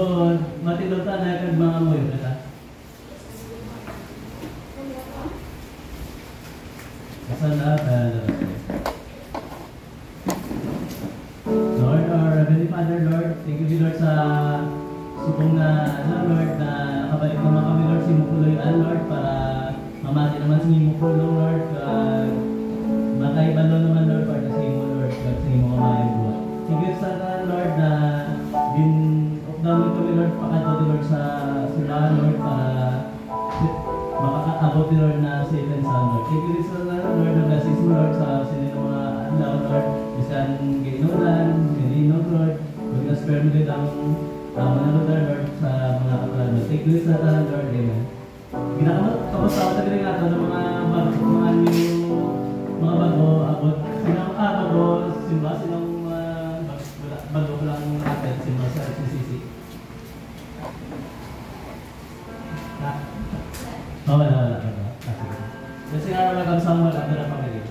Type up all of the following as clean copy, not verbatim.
So, matilota na kag mga moyo kata. Asan na Lord, our Heavenly Father, Lord, thank you, Lord, sa subong na, Lord, na nakabalik naman kami, Lord, si Mukuloy, Lord, para mamati naman si Mukulo, Lord, makaibalo naman, Lord, para sa imo, Lord, sa imo kamayan buhat. Thank you, Lord, na dami kami, Lord, pakatati, Lord, sa sila, Lord, para makakaabot, Lord, na safe and sound, Lord. Thank you, Lord, na blessings mo, Lord, sa sinino mga adlaw, Lord, bisan ginulan, sinino, Lord, huwag na spare mo din ang manalod, Lord, sa mga kapalad. Thank you, Lord, amen. Ginakamot, tapos ako tabi rin nato ng mga bago, abot, bago, simba, silang bago ko lang natin, simba sa SCCC. Wala. Kasi nga naman kami sa mga wala na pamilya.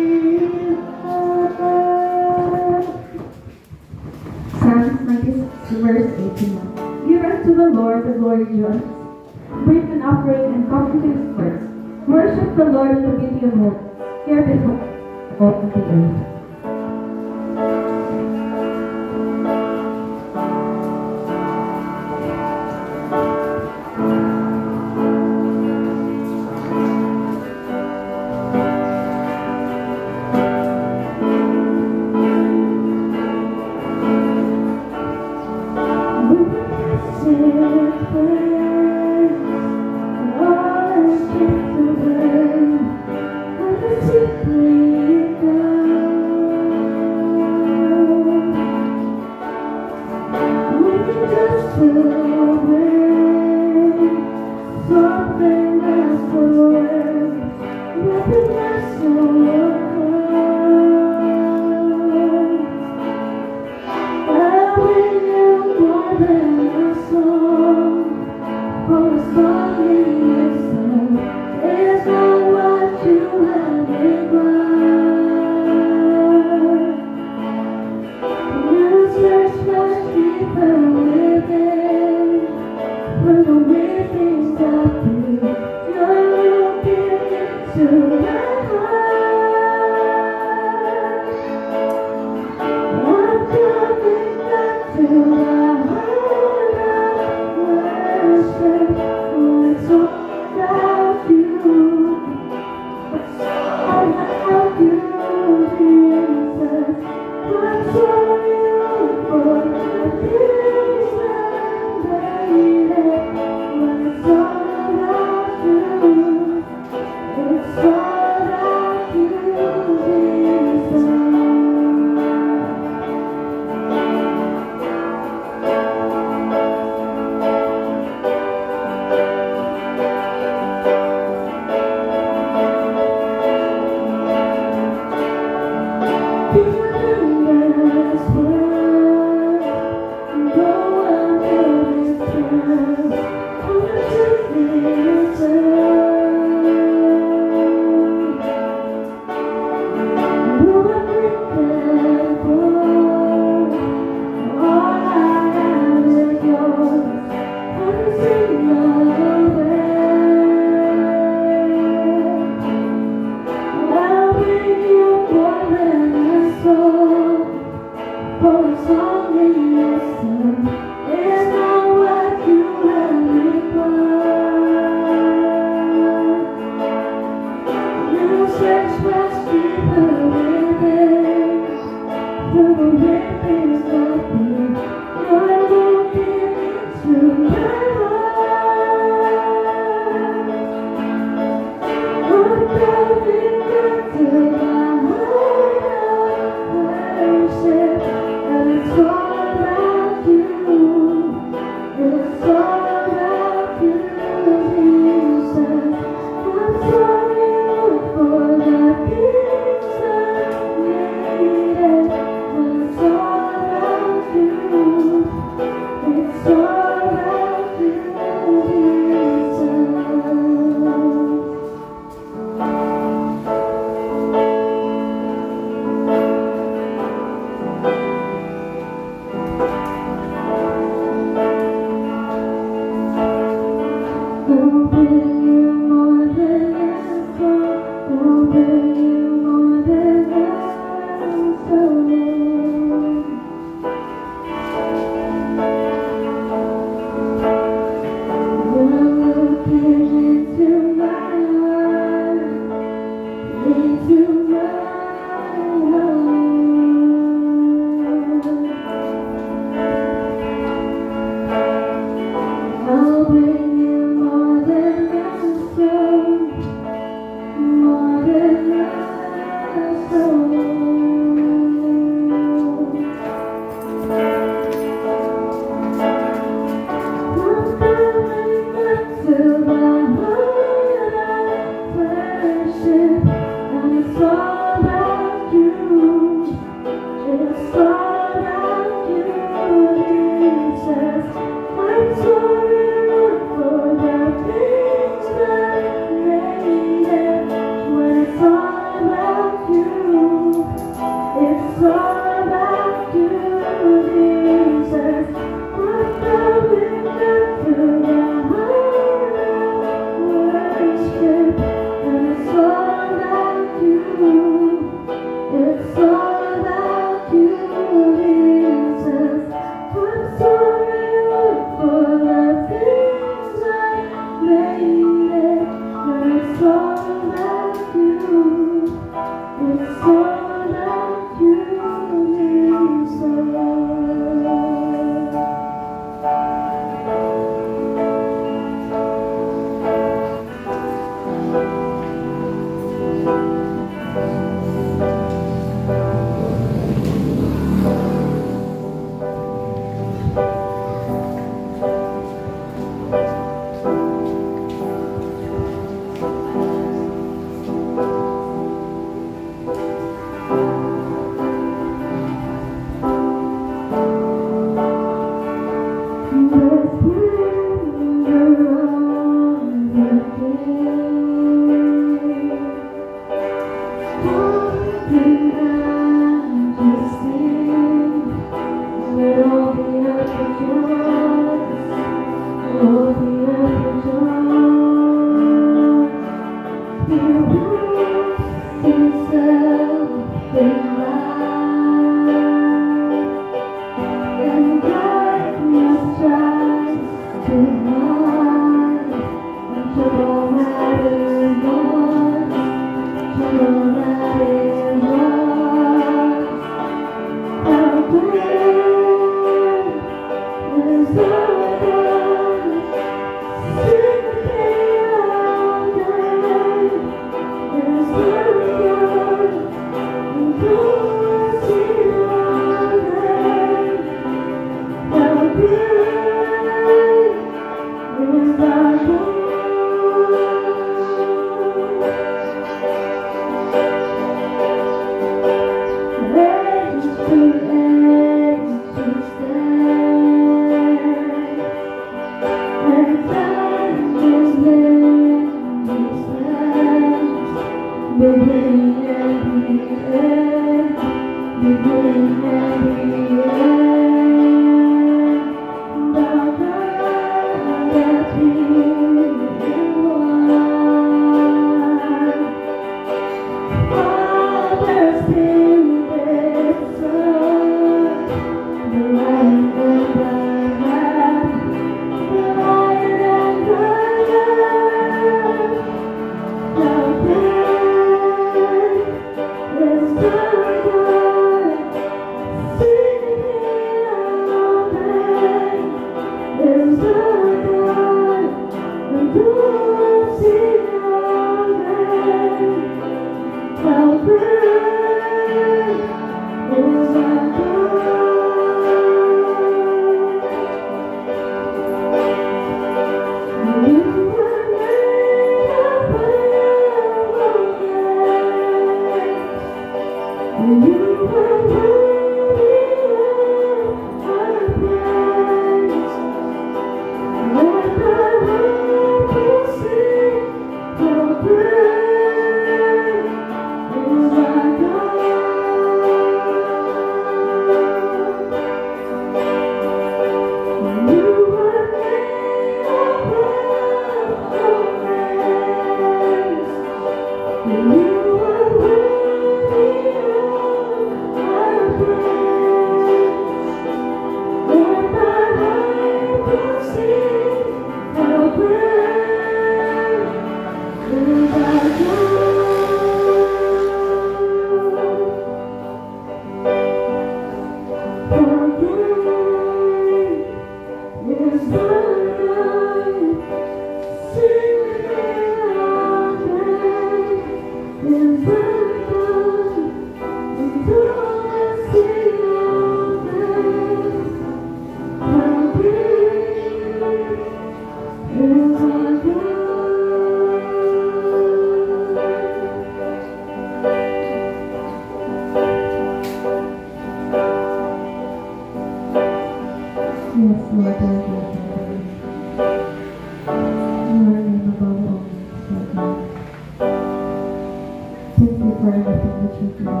for everything that you're doing.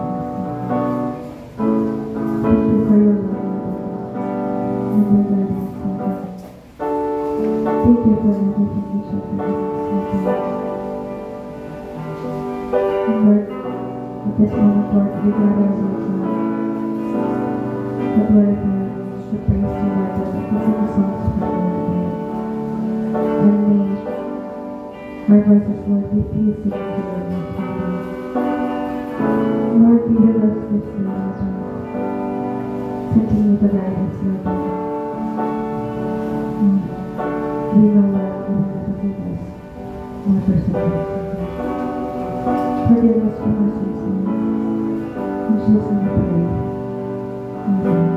Thank you for your love and your guidance, Lord. Thank you for everything that you're doing, Lord. And Lord, at this moment, Lord, we gather ourselves now to glorify you, to praise you, Lord, to sing songs for you, Lord. And may our voices, Lord, be pleasing to you, Lord, Father. Lord, be with us this day, Lord. Continue to guide us, Lord. We know, Lord, you will never leave us nor forsake us. Forgive us from our sins, Lord. In Jesus' name we pray. Amen.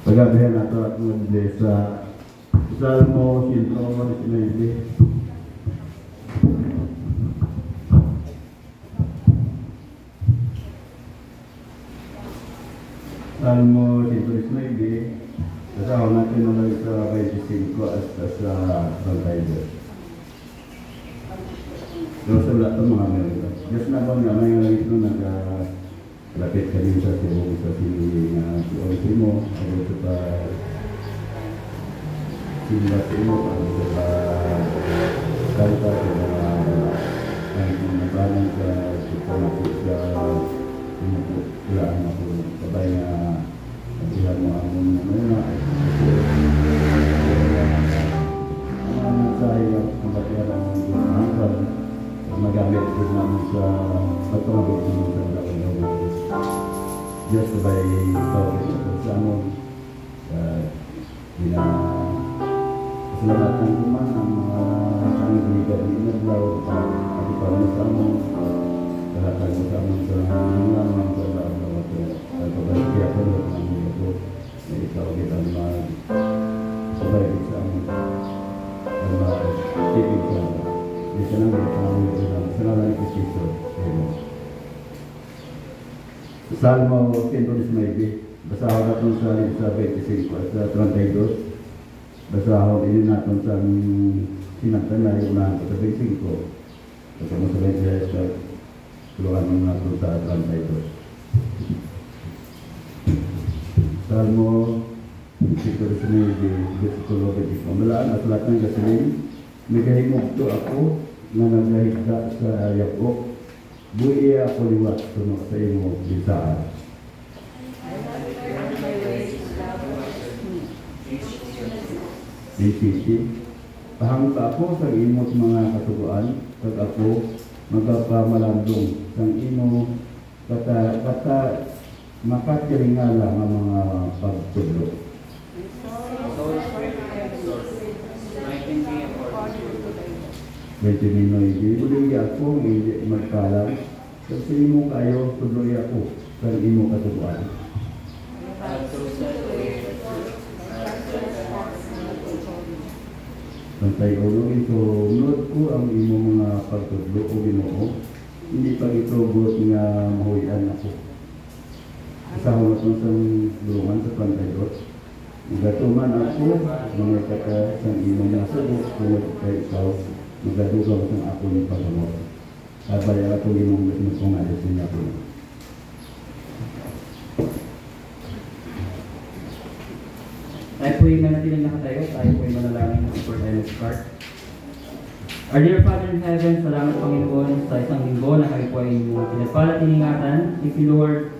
Pagabihan nato at muli sa Salmo 119. Salmo 119. Kasama natin naman sa 25 at sa 32. So sa lahat ng mga meron. Diyos na ba nga may langit nun nagkalapit ka din sa sibong sa sili nga si mo, ano sa pa sila si mo, ano sa pa kanta sa mga ang nabanan sa supamasip sa inukulaan ako sabay nga nabihan mo ang muna ang mensahe ang batiran ng Diyos magamit ko namin sa pagpapagod mo sa lakang ng Diyos sabay tawag ito sa amon pinasalamatan ko man ang mga kaniligan ni Inaglaw pagpapagod mo sa amon kahatag mo sa amon sa mga mga pagpapagod at pagpapagod ako ng mga ito na itawag ito ang mga sabay sa amon ang mga tipid sa amon Isa lang yung pangalan sa ngalan ni Kristo. Salmo 119. Basahon natin sa 25 at sa 32. Basahon din natin sa sinagtan na yung unahan sa 25. Kasama sa 26 at tulungan natin sa 32. Salmo 119. Versikulo 25. Malaan at lahat ng gasolin. Nagahimog to ako na naghahigda sa Yakob. Buhi ako liwat tunok sa imo bisaan. Bisisi. Pahangka ako sa imot mga katuguan, kag ako magpamalandong sang imo kata makatiringala nga mga pagtudlo. Medyo ninoy, hindi ako hindi magkalang. Kasi imo kayo, tuloy ako sa imo katubuan. Pantay ulo ito, nood ko ang imo mga pagtudlo o Ginoo, hindi pag itubot nga mahuyan ako. Kasama ko sa bulungan sa pantayot. Nagatuman ako, mga kata sa imo nasabot, kung kay ikaw, magadugaw sa ako ng paggamot. Sabay ako limang mas masungalis niya ako. Tayo po yung manatiling nakatayo, tayo po yung manalangin ng support and start. Our dear Father in Heaven, salamat Panginoon sa isang linggo na kayo po ay pinagpalat iningatan. Thank you Lord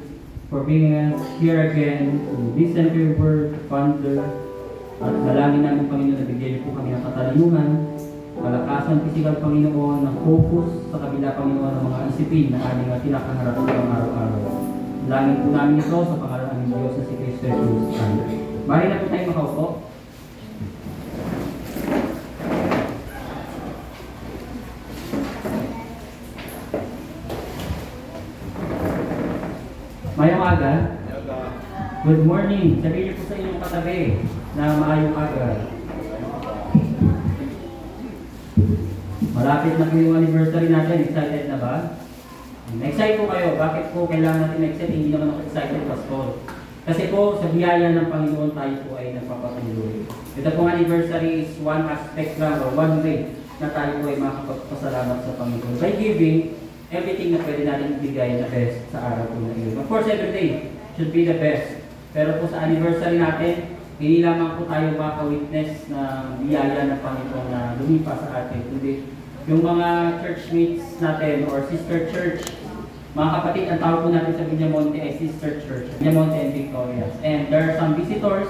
for bringing us here again to listen to your word, ponder, at dalangin namin Panginoon na bigyan niyo po kami ng katalinuhan, malakasan pisikal Panginoon ng focus sa kabila Panginoon ng mga isipin na aming tinakaharap sa araw-araw. Dalangin po namin ito sa pangalan ng Diyos na si Kristo Jesus. Amen. Mari na po tayo makaupo. Mayong aga. Good morning. Sabihin niyo po sa inyong katabi na maayong aga. Malapit na po yung anniversary natin. Excited na ba? Na-excite po kayo. Bakit po kailangan natin na-excite? Hindi naman ako excited, Pastor. Kasi po, sa biyaya ng Panginoon tayo po ay nagpapatuloy. Ito pong anniversary is one aspect lang or one way na tayo po ay makapagpasalamat sa Panginoon. By giving, everything na pwede natin ibigay na best sa araw po na iyon. Of course, every day should be the best. Pero po sa anniversary natin, hindi lamang po tayo maka-witness na biyaya ng Panginoon na lumipas sa atin. Kundi yung mga church mates natin or sister church Mga kapatid, ang tawag po natin sa Villamonte ay Sister Church, Villamonte and Victorias. And there are some visitors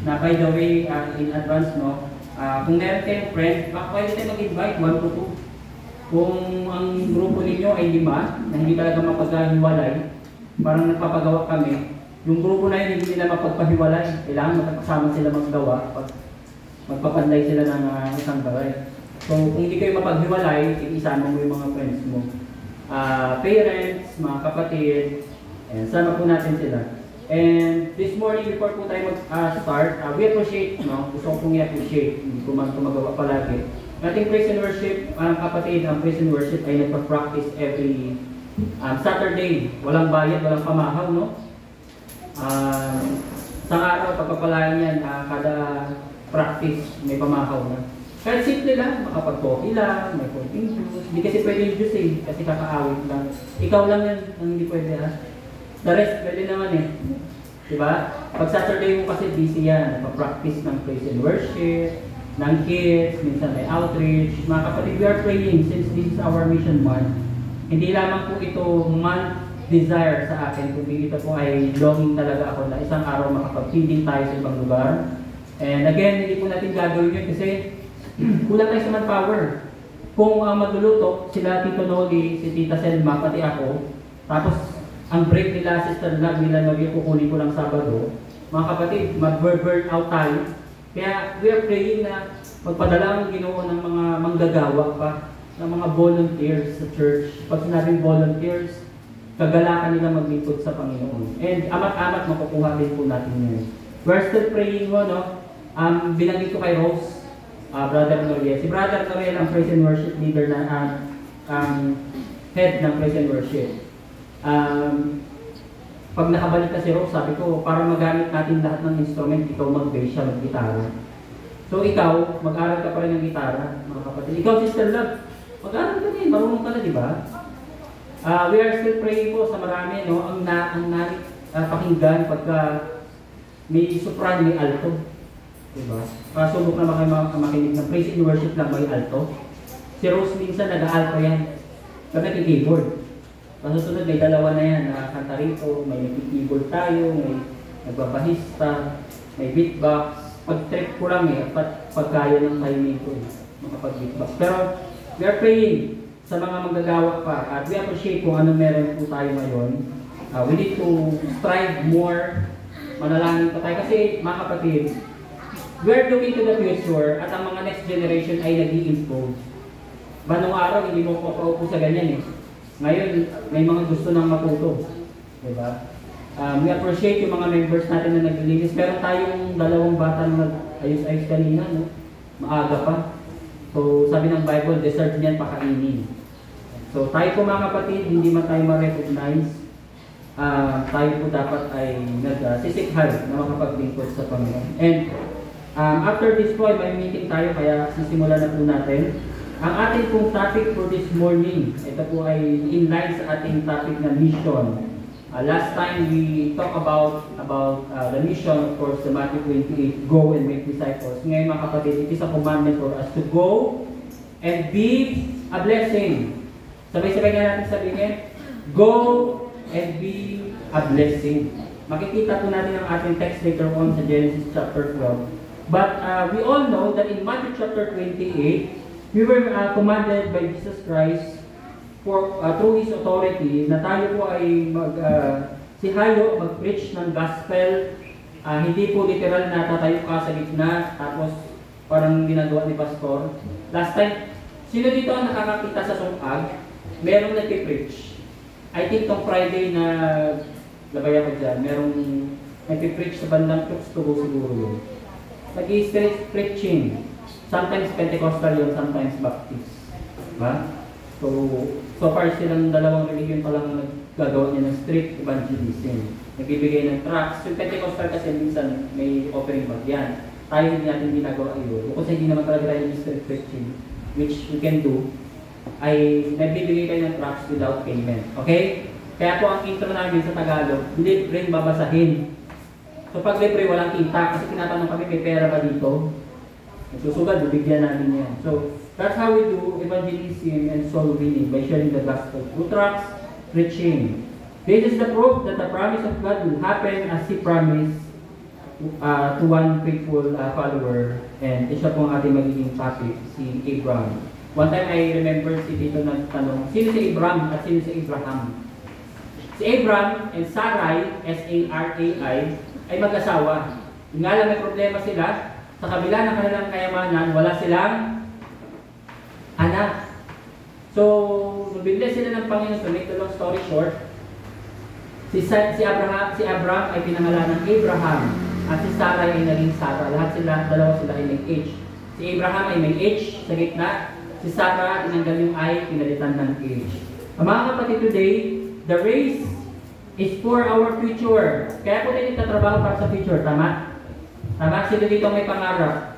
na by the way, in advance, no, kung meron kayong friend, pwede tayo mag-invite 1 to 2. Kung ang grupo ninyo ay 5, na hindi talaga mapaghiwalay, parang nagpapagawa kami, yung grupo na yun hindi nila mapagpahiwalay, kailangan magkasama sila maggawa, magpapanday sila ng isang baray. So kung hindi kayo mapaghiwalay, isama mo yung mga friends mo. Parents, mga kapatid, and sama po natin sila. And this morning, before po tayo mag-start, we appreciate, no? Gusto ko pong i-appreciate, hindi ko man magawa palagi. Ating praise and worship, kapatid, ang praise and worship ay nagpa-practice every Saturday. Walang bayad, walang pamahaw, no? Sa araw, pagpapalayan yan, kada practice, may pamahaw na. Kahit simple lang, makapag-coffee lang, may konting juice. Hindi kasi pwede yung juice eh, kasi kakaawit lang. Ikaw lang yan, ang hindi pwede ha. The rest, pwede naman eh. Diba? Pag Saturday mo kasi busy yan, nagpa-practice ng praise and worship, ng kids, minsan may outreach. Mga kapatid, we are praying since this is our mission month. Hindi lamang po ito month desire sa akin, kundi ito po ay longing talaga ako na isang araw makapag-feeding tayo sa ibang lugar. And again, hindi po natin gagawin yun kasi kulang tayo sa manpower. Kung magluluto, sila Tito Noli, si Tita Selma, pati ako, tapos ang break nila, Sister Nag, nila Noli, kukunin ko lang Sabado, mga kapatid, mag-burn out tayo. Kaya we are praying na magpadala ang Ginoo ng mga manggagawa pa, ng mga volunteers sa church. Pag sinabing volunteers, kagalakan nila maglipod sa Panginoon. And amat-amat makukuha din po natin yun. We're still praying mo, no? Binanggit ko kay Rose, Brother Noriel. Si Brother Noriel ang praise and worship leader na head ng praise and worship. Pag nakabalik na si Rose, sabi ko, para magamit natin lahat ng instrument, ikaw mag-bass siya, mag-gitara. So ikaw, mag-aral ka pa rin ng gitara, mga kapatid. Ikaw, Sister Love, mag-aral ka din, marunong ka na, di ba? We are still praying po sa marami, no? Ang pakinggan pagka may soprano, may alto. Diba? Subok na makinig ng praise and worship lang may alto. Si Rose minsan nag-alto yan. Kami nag-keyboard. Kasunod may dalawa na yan, nakakanta rito, may nag-keyboard tayo, may nagbabahista, may beatbox. Pag-trip ko lang pagkaya ng timing ko, makapag-beatbox. Pero we are praying sa mga manggagawa pa at we appreciate kung ano meron po tayo ngayon. We need to strive more, manalangin pa tayo. Kasi mga kapatid, we're looking to the future at ang mga next generation ay nag-i-improve. Banong araw, hindi mo papaupo sa ganyan eh. Ngayon, may mga gusto nang matuto. Diba? We appreciate yung mga members natin na naglilinis. Meron tayong 2 bata na nag-ayos-ayos kanina, no? Maaga pa. So, sabi ng Bible, deserve niyan pakainin. So, tayo po mga kapatid, hindi man tayo ma-recognize. Tayo po dapat ay nagsisikhay na makapaglingkod sa Panginoon. And after this po, may meeting tayo, kaya sisimulan na po natin. Ang ating pong topic for this morning, ito po ay in line sa ating topic na mission. Last time we talked about the mission, of course, the Matthew 28, go and make disciples. Ngayon mga kapatid, it is a commandment for us to go and be a blessing. Sabay-sabay nga natin sabihin, go and be a blessing. Makikita po natin ang ating text later on sa Genesis chapter 12. But we all know that in Matthew chapter 28, we were commanded by Jesus Christ through His authority na tayo po ay sihayo, mag-preach ng gospel. Hindi po literal na tatayo ka sa gitna tapos parang ginagawa ni Pastor. Last time, sino dito ang nakakakita sa sungkag? Merong nagpipreach. I think tong Friday na labay ako dyan, merong nagpipreach sa bandang Tukstugo siguro yun. Nag-i-street preaching. Sometimes Pentecostal yun, sometimes Baptist. Diba? So far silang 2 religion pa lang naggagawa niya ng street evangelism. Nagbibigay ng tracts. Yung Pentecostal kasi minsan may offering bag yan. Tayo hindi natin ginagawa yun. Kasi hindi naman talaga tayo yung street preaching, which we can do, ay nagbibigay tayo ng tracts without payment. Okay? Kaya po ang intro namin sa Tagalog, libre babasahin. So pag libre, walang kita. Kasi tinatanong kami, may pera ba dito? Nagsusugad, bibigyan namin yan. So, that's how we do evangelism and soul winning by sharing the gospel through tracts, preaching. This is the proof that the promise of God will happen as He promised to one faithful follower. And isa po ang ating magiging topic, si Abraham. One time I remember si Tito nagtanong, sino si Abraham at sino si Abraham? Si Abraham and Sarai, S-A-R-A-I, ay mag-asawa. Yung nga lang may problema sila, sa kabila ng kanilang kayamanan, wala silang anak. So, nung binili sila ng Panginoon, to make the long story short, si Abraham ay pinangalan ng Abraham at si Sarai ay naging Sarah. Dalawa sila ay may H. Si Abraham ay may H sa gitna, si Sarah tinanggal yung I, pinalitan ng H. Mga kapatid, today, the race is for our future. Kaya po tayo nagtatrabaho para sa future, tama? Tama, sila dito may pangarap.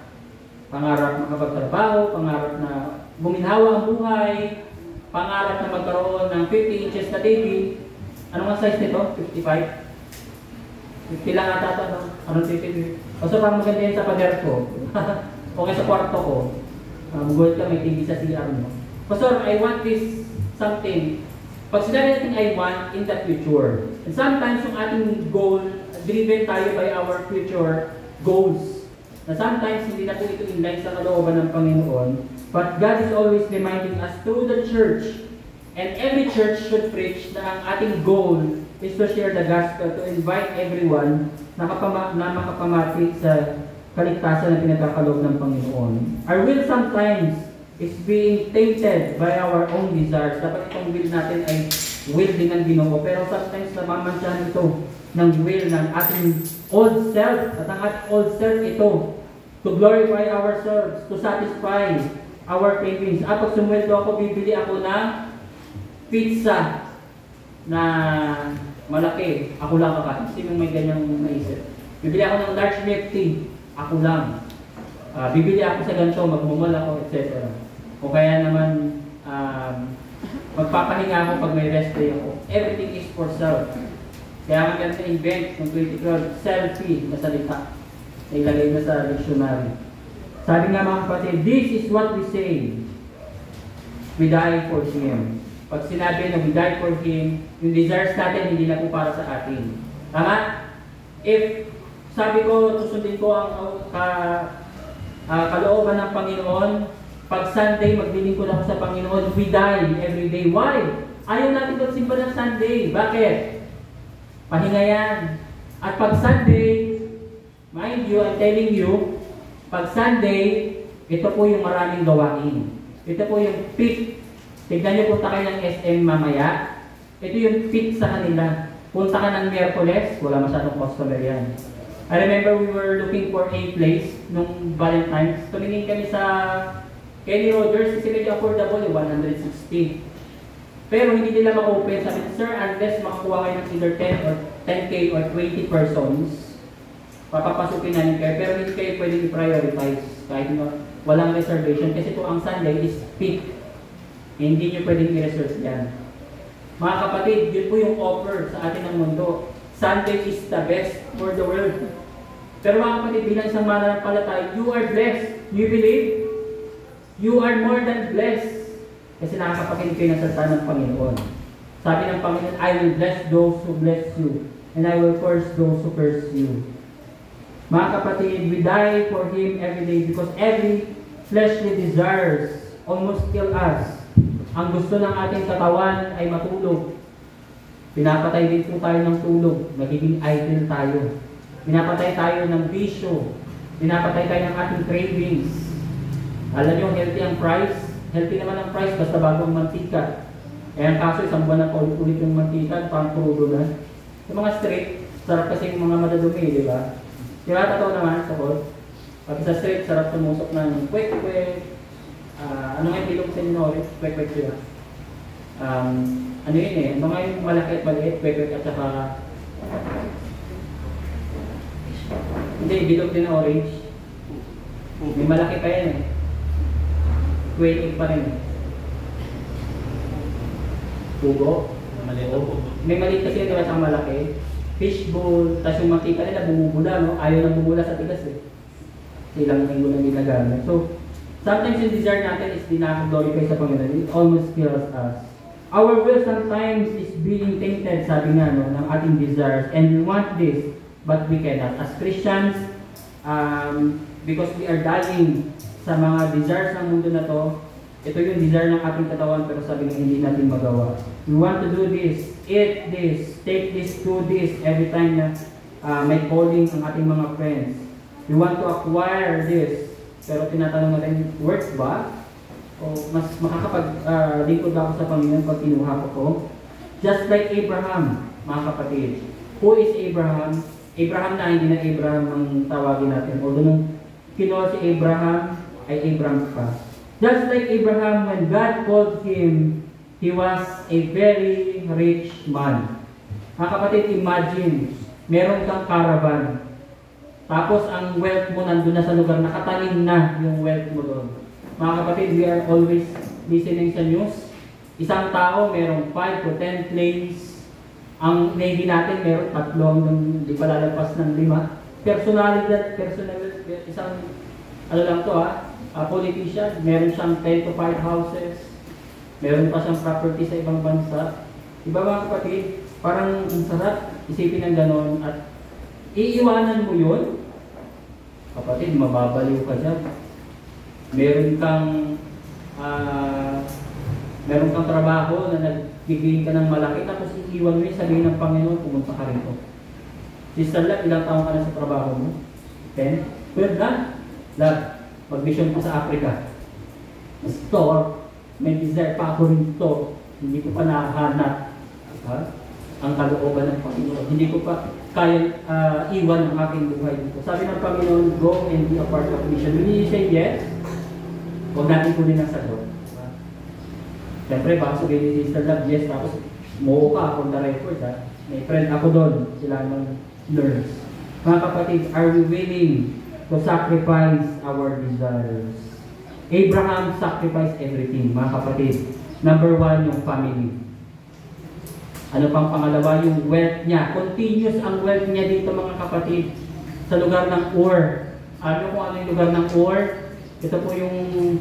Pangarap makapagtrabaho, pangarap na guminhawa ang buhay, pangarap na magkaroon ng 50 inches na TV. Ano nga size nito? 55? 50 lang ata ito, no? Anong TV? O so parang maganda yan sa pader ko. Okay sa kwarto ko. Good ka, may TV sa CR mo. Pastor, I want this something. Pag sinabi natin I want in the future. And sometimes yung ating goal, driven tayo by our future goals. Na sometimes hindi na po ito in line sa kalooban ng Panginoon. But God is always reminding us through the church. And every church should preach na ang ating goal is to share the gospel, to invite everyone na makapamati sa kaligtasan na pinagkakaloob ng Panginoon. Our will sometimes is being tainted by our own desires. Dapat itong will natin ay will din ng Ginoo. Pero sometimes namamansyahan ito ng will ng ating old self. At ang ating old self ito, to glorify ourselves, to satisfy our cravings. Pag sumweldo ako, bibili ako ng pizza na malaki. Ako lang kakain. Sino may ganyang naisip? Bibili ako ng large milk tea. Ako lang. Bibili ako sa ganito, magmumul ako, etc. O kaya naman, magpapahinga ako pag may rest day ako. Everything is for self. Kaya maganda invent ng 2012, selfie na salita. Ilagay na sa dictionary. Sabi nga mga kapatid, this is what we say. We die for Him. Pag sinabi na we die for Him, yung desires natin hindi na po para sa atin. Tama? If sabi ko, susundin ko ang kalooban ng Panginoon, pag Sunday, maglilingkod ako sa Panginoon, we die every day. Why? Ayaw natin magsimba ng Sunday. Bakit? Pahinga yan. At pag Sunday, mind you, I'm telling you, pag Sunday, ito po yung maraming gawain. Ito po yung peak. Tignan nyo, punta kayo ng SM mamaya. Ito yung peak sa kanila. Punta ka ng Miyerkules, wala masyadong customer yan. I remember we were looking for a place nung Valentine's. Tumingin kami sa Kenny Rogers, kasi medyo affordable, 160. Pero hindi nila ma-open. Sabi, sir, unless makakuha kayo ng either 10 or 10K or 20 persons, papapasukin namin kayo. Pero hindi kayo pwedeng i-prioritize kahit walang reservation. Kasi po ang Sunday is peak. Hindi nyo pwedeng i-reserve yan. Mga kapatid, yun po yung offer sa atin ng mundo. Sunday is the best for the world. Pero mga kapatid, bilang isang mananampalataya, you are blessed. You believe? You are more than blessed. Kasi nakakapakinig kayo ng salita ng Panginoon. Sabi ng Panginoon, I will bless those who bless you, and I will curse those who curse you. Mga kapatid, we die for Him every day because every fleshly desires almost kill us. Ang gusto ng ating katawan ay matulog. Pinapatay din po tayo ng tulog. Nagiging idle tayo. Pinapatay tayo ng bisyo. Pinapatay tayo ng ating cravings. Alam niyo, healthy ang price. Healthy naman ang price basta bagong mantika. Kaya ang kaso, isang buwan na paulit-ulit yung mantika, parang crudo na. Yung mga street, sarap kasi yung mga madadumi, di ba? Diba, totoo naman, sakot. Pag sa street, sarap tumusok ng kwek-kwek. Ano nga yung bilog sa inyo, kwek-kwek sila. Ano yun eh, mga yung malaki at maliit, kwek-kwek at saka... Hindi, bilog din na orange. May malaki pa yan eh. Quail pa rin. Pugo. May maliit kasi yun, diba siyang malaki. Fishbowl, tapos yung makita nila bumubula, no? Ayaw nang bumula sa tigas eh. Ilang linggo na ginagamit. So, sometimes yung desire natin is di na-glorify sa Panginoon. It almost kills us. Our will sometimes is being tainted, sabi nga, no, ng ating desires. And we want this, but we cannot. As Christians, because we are dying sa mga desires ng mundo na to, ito yung desire ng ating katawan, pero sabi nga hindi natin magawa. We want to do this, eat this, take this, do this, every time na may calling ang ating mga friends. We want to acquire this, pero tinatanong natin, works ba? O mas makakapag-lingkod ako sa Panginoon pag kinuha ko. Just like Abraham, mga kapatid. Who is Abraham? Abraham na, hindi na Abraham ang tawagin natin. Although nung kinuha si Abraham, ay Abraham pa. Just like Abraham, when God called him, he was a very rich man. Mga kapatid, imagine, meron kang caravan. Tapos ang wealth mo nandun na sa lugar, nakatanim na yung wealth mo doon. Mga kapatid, we are always listening sa news. Isang tao, merong 5 to 10 planes. Ang Navy natin, meron 3 hanggang di pa lalagpas ng 5. Personal, isang, ano lang to politician, meron siyang 10 to 5 houses. Meron pa siyang property sa ibang bansa. Diba mga kapatid, parang ang sarap isipin ng ganon at iiwanan mo yun. Kapatid, mababaliw ka dyan. Meron kang trabaho na nagbigay ka ng malaki tapos iiwan mo yung sabihin ng Panginoon, pumunta ka rito. Sister Lab, ilang taong ka na sa trabaho mo? 10? 12 na? Lab, mag-mission ko sa Africa. Store, may desire pa ako rito. Hindi ko pa nakahanap ang kalooban ng Panginoon. Hindi ko pa kaya iwan ang aking buhay dito. Sabi ng Panginoon, go and be a part of mission. When you say yes, huwag natin kunin ang sagot. Siyempre, baka sabihin ni Sister Love, yes, tapos mo ka from the record. May friend ako doon, sila ng nurse. Mga kapatid, are we willing to sacrifice our desires? Abraham sacrificed everything, mga kapatid. Number 1, yung family. Ano pang pangalawa? Yung wealth niya. Continuous ang wealth niya dito, mga kapatid. Sa lugar ng Ur. Ano kung ano yung lugar ng Ur? Ito po yung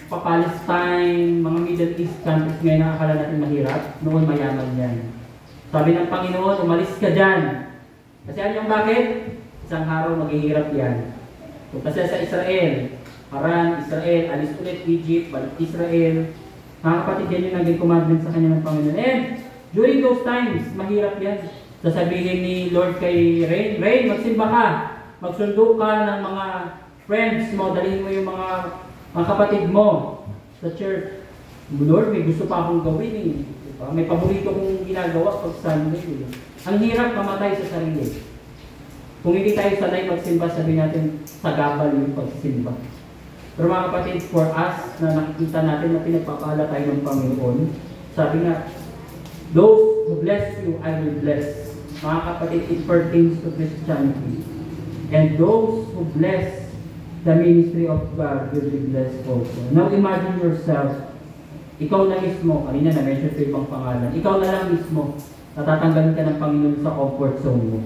Palestine, mga Middle East countries ngayon na akala natin mahirap. Noon mayaman yan. Sabi ng Panginoon, umalis ka dyan. Kasi ano yung bakit? Isang araw maghihirap yan. Kasi sa Israel, Haran, Israel, alis ulit Egypt, balik Israel. Mga kapatid, yan yung naging commandment sa kanya ng Panginoon. And during those times, mahirap yan. Sasabihin ni Lord kay Rain, magsimba ka. Magsundo ka ng mga friends mo, dalhin mo yung mga kapatid mo sa church. Lord, may gusto pa akong gawin eh. Diba? May paborito kong ginagawa pag Sunday. Eh. Ang hirap mamatay sa sarili. Kung hindi tayo sanay magsimba, sabihin natin sagabal yung pagsimba. Pero mga kapatid, for us na nakikita natin na pinagpapala tayo ng Panginoon, sabi nga, those who bless you, I will bless. Mga kapatid, it pertains to Christianity. And those who bless the ministry of God will be blessed also. Now imagine yourself, ikaw na mismo, kanina na-mention sa ibang pangalan, ikaw na lang mismo, natatanggalin ka ng Panginoon sa comfort zone mo.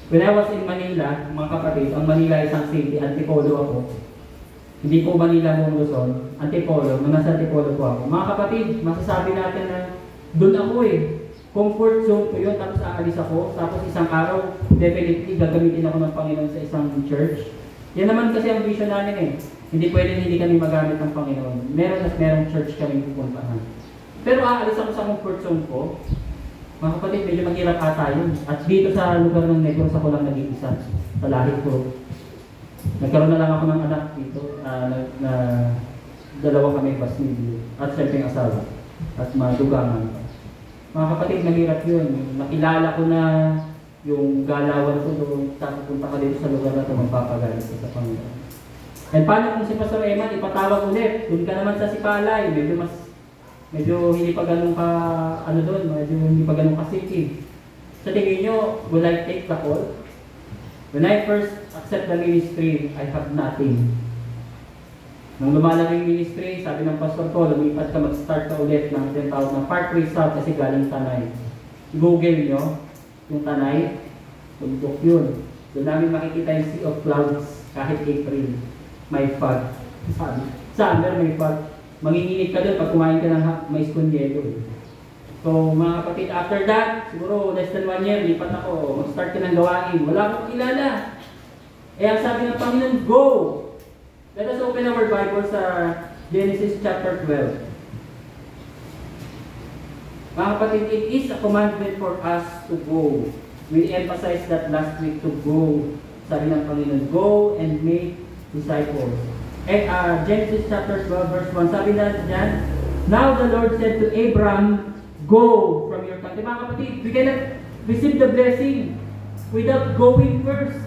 When I was in Manila, mga kapatid, ang Manila ay isang city, Antipolo ako. Hindi po Manila mo Luzon, Antipolo, nung nasa Antipolo po ako. Mga kapatid, masasabi natin na doon ako eh. Comfort zone ko yun, tapos aalis ako, tapos isang araw, definitely gagamitin ako ng Panginoon sa isang church. Yan naman kasi ang vision namin eh. Hindi pwedeng hindi kami magamit ng Panginoon. Merong church kami pupuntahan. Pero aalis ako sa comfort zone ko, mga kapatid, medyo mahirap ata yun. At dito sa lugar ng Negros, ako lang nag-iisa sa lahi ko. Nagkaroon na lang ako ng anak dito, na dalawa kami pasmilyo. At siyempre yung asawa. At madugangan pa. Mga kapatid, mahirap yun. Nakilala ko na yung galawan ko doon, tapos punta ka dito sa lugar na ito, magpapagalit sa Panginoon. And paano kung si Pastor Eman, ipatawag ulit, doon ka naman sa Sipalay, medyo hindi pa ganun ka, medyo hindi pa ganun ka city. Sa tingin nyo, will I take the call? When I first accept the ministry, I have nothing. Nung lumalaki yung ministry, sabi ng pastor ko, lumipat ka, mag-start ka ulit ng 10,000 Parkway South kasi galing Tanay. Google nyo, yung Tanay, tundok yun. Doon namin makikita yung sea of clouds kahit April. May fog. Summer may fog. Manginginig ka doon pag kumain ka ng mais con yelo. So mga kapatid, after that, siguro less than 1 year, lipat ako, mag-start ka ng gawain. Wala akong kilala. Eh ang sabi ng Panginoon, go! Let us open our Bible sa Genesis chapter 12. Mga kapatid, it is a commandment for us to go. We emphasized that last week, to go. Sabi ng Panginoon, go and make disciples. Genesis chapter 12 verse 1, sabi na dyan, now the Lord said to Abram, go from your country. Mga kapatid, we cannot receive the blessing without going first.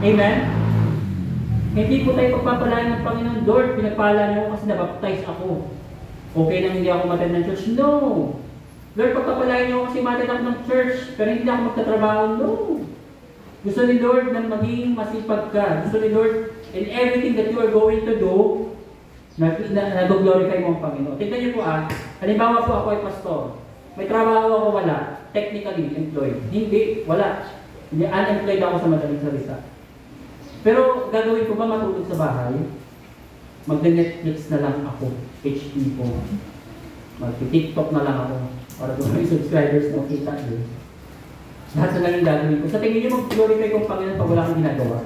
Amen? Hindi po tayo pagpapalain ng Panginoon, Lord, pinagpala niyo kasi nabaptize ako. Okay lang hindi ako matend ng church? No! Lord, pagpapalain niyo kasi matend ako ng church, pero hindi ako magtatrabaho? No! Gusto ni Lord na maging masipag ka. Gusto ni Lord, in everything that you are going to do, nag-glorify mo ang Panginoon. Tingnan niyo po halimbawa po ako ay pastor. May trabaho ako, wala. Technically employed. Hindi, wala. Hindi, unemployed ako sa madaling salita. Pero gagawin ko ba matulog sa bahay? Mag-Netflix na lang ako. HP po. Mag-TikTok na lang ako. Para doon may subscribers na kita doon. Lahat na lang yung gagawin ko. Sa tingin niyo mag-glorify ko ang Panginoon pag wala akong ginagawa.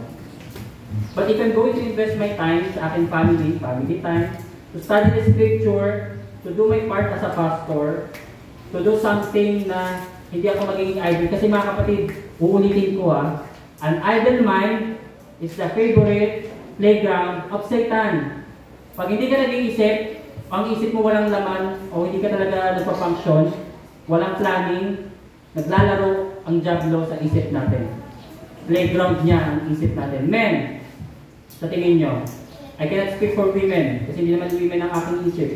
But if I'm going to invest my time sa aking family time, to study the scripture, to do my part as a pastor, to do something na hindi ako magiging idle. Kasi mga kapatid, uulitin ko an idle mind is the favorite playground of Satan. Pag hindi ka nag-iisip, ang isip mo walang laman, o hindi ka talaga nagpa-function, walang planning, naglalaro ang diablo sa isip natin. Playground niya ang isip natin. Men, sa tingin nyo, I cannot speak for women, kasi hindi naman women ang aking isip.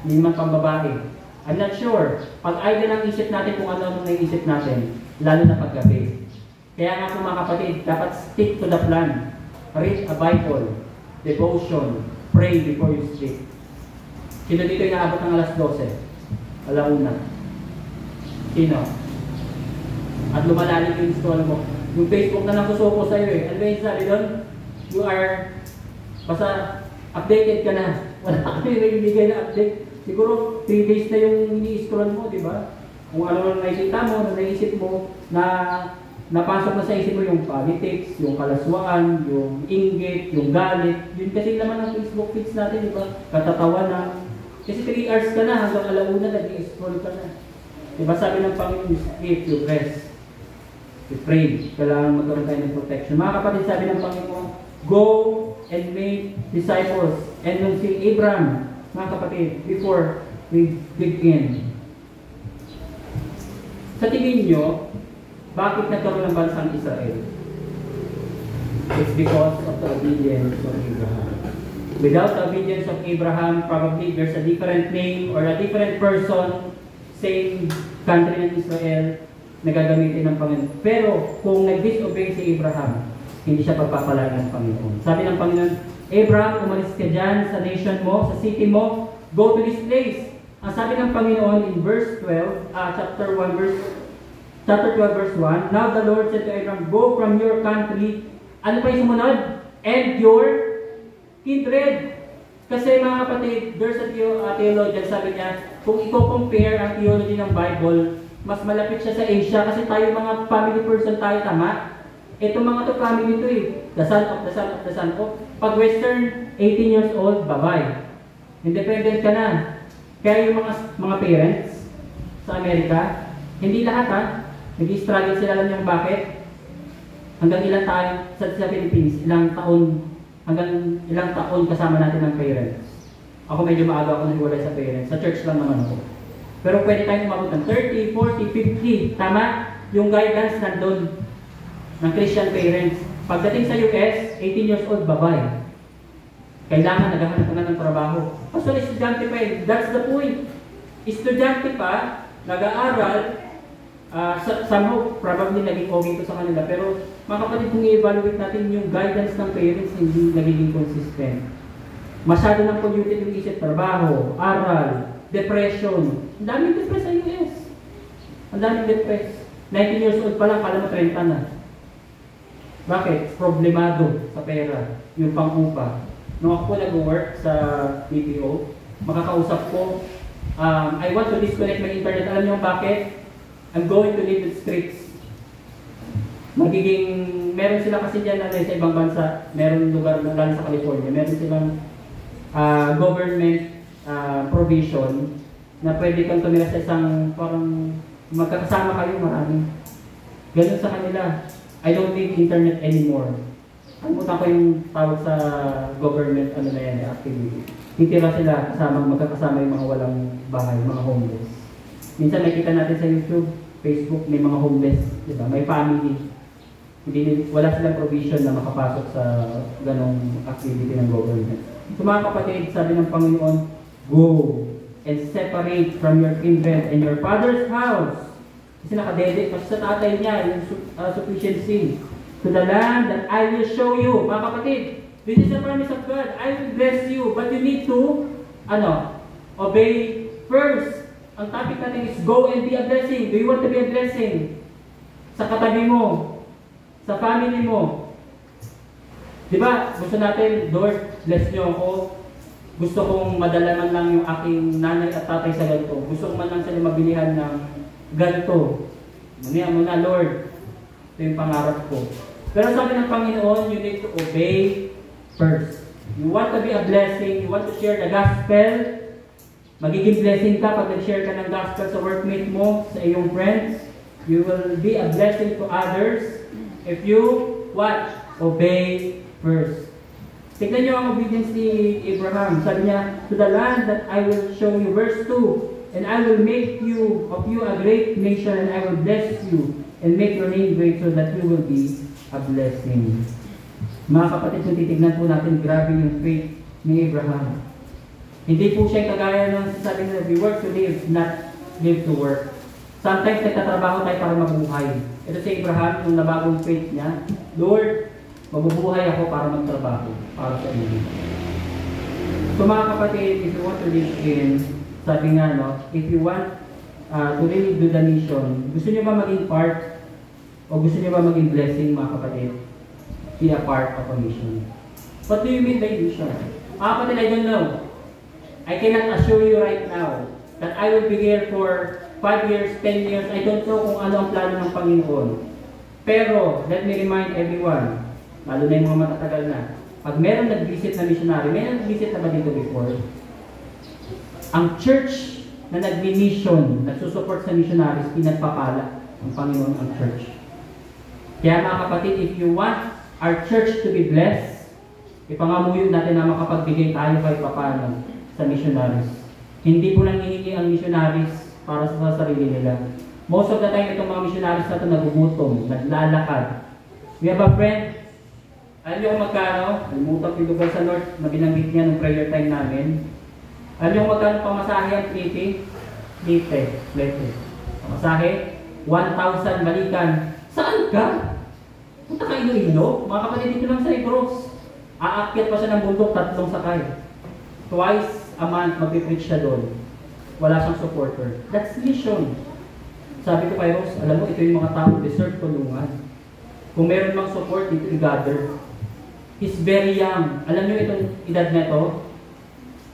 Hindi naman pang babae. I'm not sure. Pag idle ang isip natin kung ano ang naisip natin, lalo na paggabi. Kaya nga po mga kapatid, dapat stick to the plan. Read a Bible, devotion, pray before you sleep. Sino dito yung naabot ng alas 12? Alauna. Sino? At lumalalim yung scroll mo. Yung Facebook na nagsusuko sa'yo eh. Ano ba yung sabi doon? You are, basta updated ka na. Wala kami nagbibigay na update. Siguro 3 days na yung ini-scroll mo, di ba? Kung ano na nakikita mo, na naisip mo, na napasok na sa isip mo yung politics, yung kalaswaan, yung inggit, yung galit. Yun kasi naman ang Facebook feeds natin, di ba? Katatawanan. Kasi 3 hours ka na, hanggang alauna, nag-i-scroll ka na. Di ba sabi ng Panginoon, you sleep, you rest, you pray. Kailangan magkaroon tayo ng protection. Mga kapatid, sabi ng Panginoon, go and make disciples. And nung si Abraham, mga kapatid, before we begin, sa tingin nyo, bakit nagkaroon ng bansang Israel? It's because of the obedience of Abraham. Without the obedience of Abraham, probably there's a different name or a different person, same country ng Israel, na gagamitin ng Panginoon. Pero kung nag-disobey si Abraham, hindi siya pagpapalain ng Panginoon. Sabi ng Panginoon, Abraham, umalis ka dyan sa nation mo, sa city mo, go to this place. Ang sabi ng Panginoon in verse 12, chapter 12 verse 1, now the Lord said to Abraham, go from your country, ano pa yung sumunod? And your kindred. Kasi mga kapatid, there's a theologian, sabi niya, kung i-compare ang theology ng Bible, mas malapit siya sa Asia kasi tayo mga family person tayo, tama? Itong mga to family to eh. The son of the son of the son of. Pag Western, 18 years old, bye-bye. Independent ka na. Kaya yung mga parents sa Amerika, hindi lahat nag-struggle sila, alam niyo bakit? Hanggang ilang taon sa Philippines, hanggang ilang taon kasama natin ng parents. Ako medyo maaga ako nagwalay sa parents. Sa church lang naman ako. Pero pwede tayong umabot ng 30, 40, 50. Tama? Yung guidance nandun ng Christian parents. Pagdating sa US, 18 years old, bye-bye. Kailangan naghahanap ka na ng trabaho. Pastor, estudyante pa eh. That's the point. Estudyante pa, nag-aaral, somehow, probably naging okay ito sa kanila. Pero, mga kapatid, kung i-evaluate natin yung guidance ng parents, hindi nagiging consistent. Masyado nang polluted yung isip, trabaho, aral, depression. Ang daming depress sa US. Ang daming depress. 19 years old pa lang, kala mo 30 na. Bakit? Problemado sa pera. Yung pang-upa. Nung ako po nag-work sa BPO, makakausap ko. I want to disconnect my internet. Alam niyo bakit? I'm going to leave the streets. Meron sila kasi dyan sa ibang bansa, meron lugar lalo sa California, meron silang government provision na pwede kang tumira sa isang parang magkakasama kayo marami. Ganun sa kanila. I don't need internet anymore. Kalimutan ko yung tawag sa government na yan, activity. Titira sila magkakasama yung mga walang bahay, mga homeless. Minsan nakita natin sa YouTube, Facebook, may mga homeless, diba? May family. Wala silang provision na makapasok sa ganong activity ng government. So mga kapatid, sabi ng Panginoon, go and separate from your kindred and your father's house. Kasi nakadede pa sa tatay niya, yung sufficiency. To the land that I will show you. Mga kapatid, this is the promise of God. I will bless you, but you need to, obey first. Ang topic natin is go and be a blessing. Do you want to be a blessing? Sa katabi mo, sa family mo. Diba, gusto natin, Lord, bless niyo ako. Gusto kong madala man lang yung aking nanay at tatay sa ganito. Gusto ko man lang sila mabilihan ng ganito. Muna mo na, Lord. Ito yung pangarap ko. Pero sabi ng Panginoon, you need to obey first. You want to be a blessing, you want to share the gospel, magiging blessing ka pag nag-share ka ng gospel sa workmate mo, sa iyong friends. You will be a blessing to others if you, what? Obey first. Tignan niyo ang obedience ni Abraham. Sabi niya, to the land that I will show you. Verse 2, and I will make of you a great nation, and I will bless you, and make your name great so that you will be a blessing. Mga kapatid, kung titignan po natin, grabe yung faith ni Abraham. Hindi po siya kagaya ng sabi na, we work to live, not live to work. Sometimes nagtatrabaho tayo para mabuhay. Ito si Abraham, yung nabagong faith niya, Lord, mabubuhay ako para magtrabaho, para sa iyo. So mga kapatid, if you want to live in, sabi nga, if you want to really do the mission, gusto niyo ba maging part o gusto niyo ba maging blessing, mga kapatid? Be a part of a mission. What do you mean by mission? Mga kapatid, I don't know. I cannot assure you right now that I will be here for 5 years, 10 years. I don't know kung ano ang plano ng Panginoon. Pero, let me remind everyone, lalo na yung mga matatagal na, pag meron nag-visit na missionary, may nag-visit na ba dito before? Ang church na nag-mission, nagsusupport sa missionaries, pinagpapala ng Panginoon ang church. Kaya mga kapatid, if you want our church to be blessed, ipangamuyo natin na makapagbigay tayo kahit papano sa missionaries. Hindi po nang hihingi ang missionaries para sa sarili nila. Most of the time, itong mga missionaries na ito nagugutom, naglalakad. We have a friend, alam niyo kung magkano? Alimutan ko yung lugar sa North na binanggit niya ng prayer time namin. Alam niyo kung magkano pamasahe ang Leyte. Pamasahe, 1,000 balikan. Saan ka? Punta ka Iloilo? Mga kapatid, dito lang sa Negros. Aakyat pa siya ng bundok, 3 sakay. Twice a month, mag-preach siya doon. Wala siyang supporter. That's mission. Sabi ko kay Rose, alam mo, ito yung mga tao deserve tulungan. Kung meron mang support, dito i-gather. He's very young. Alam niyo itong edad na ito?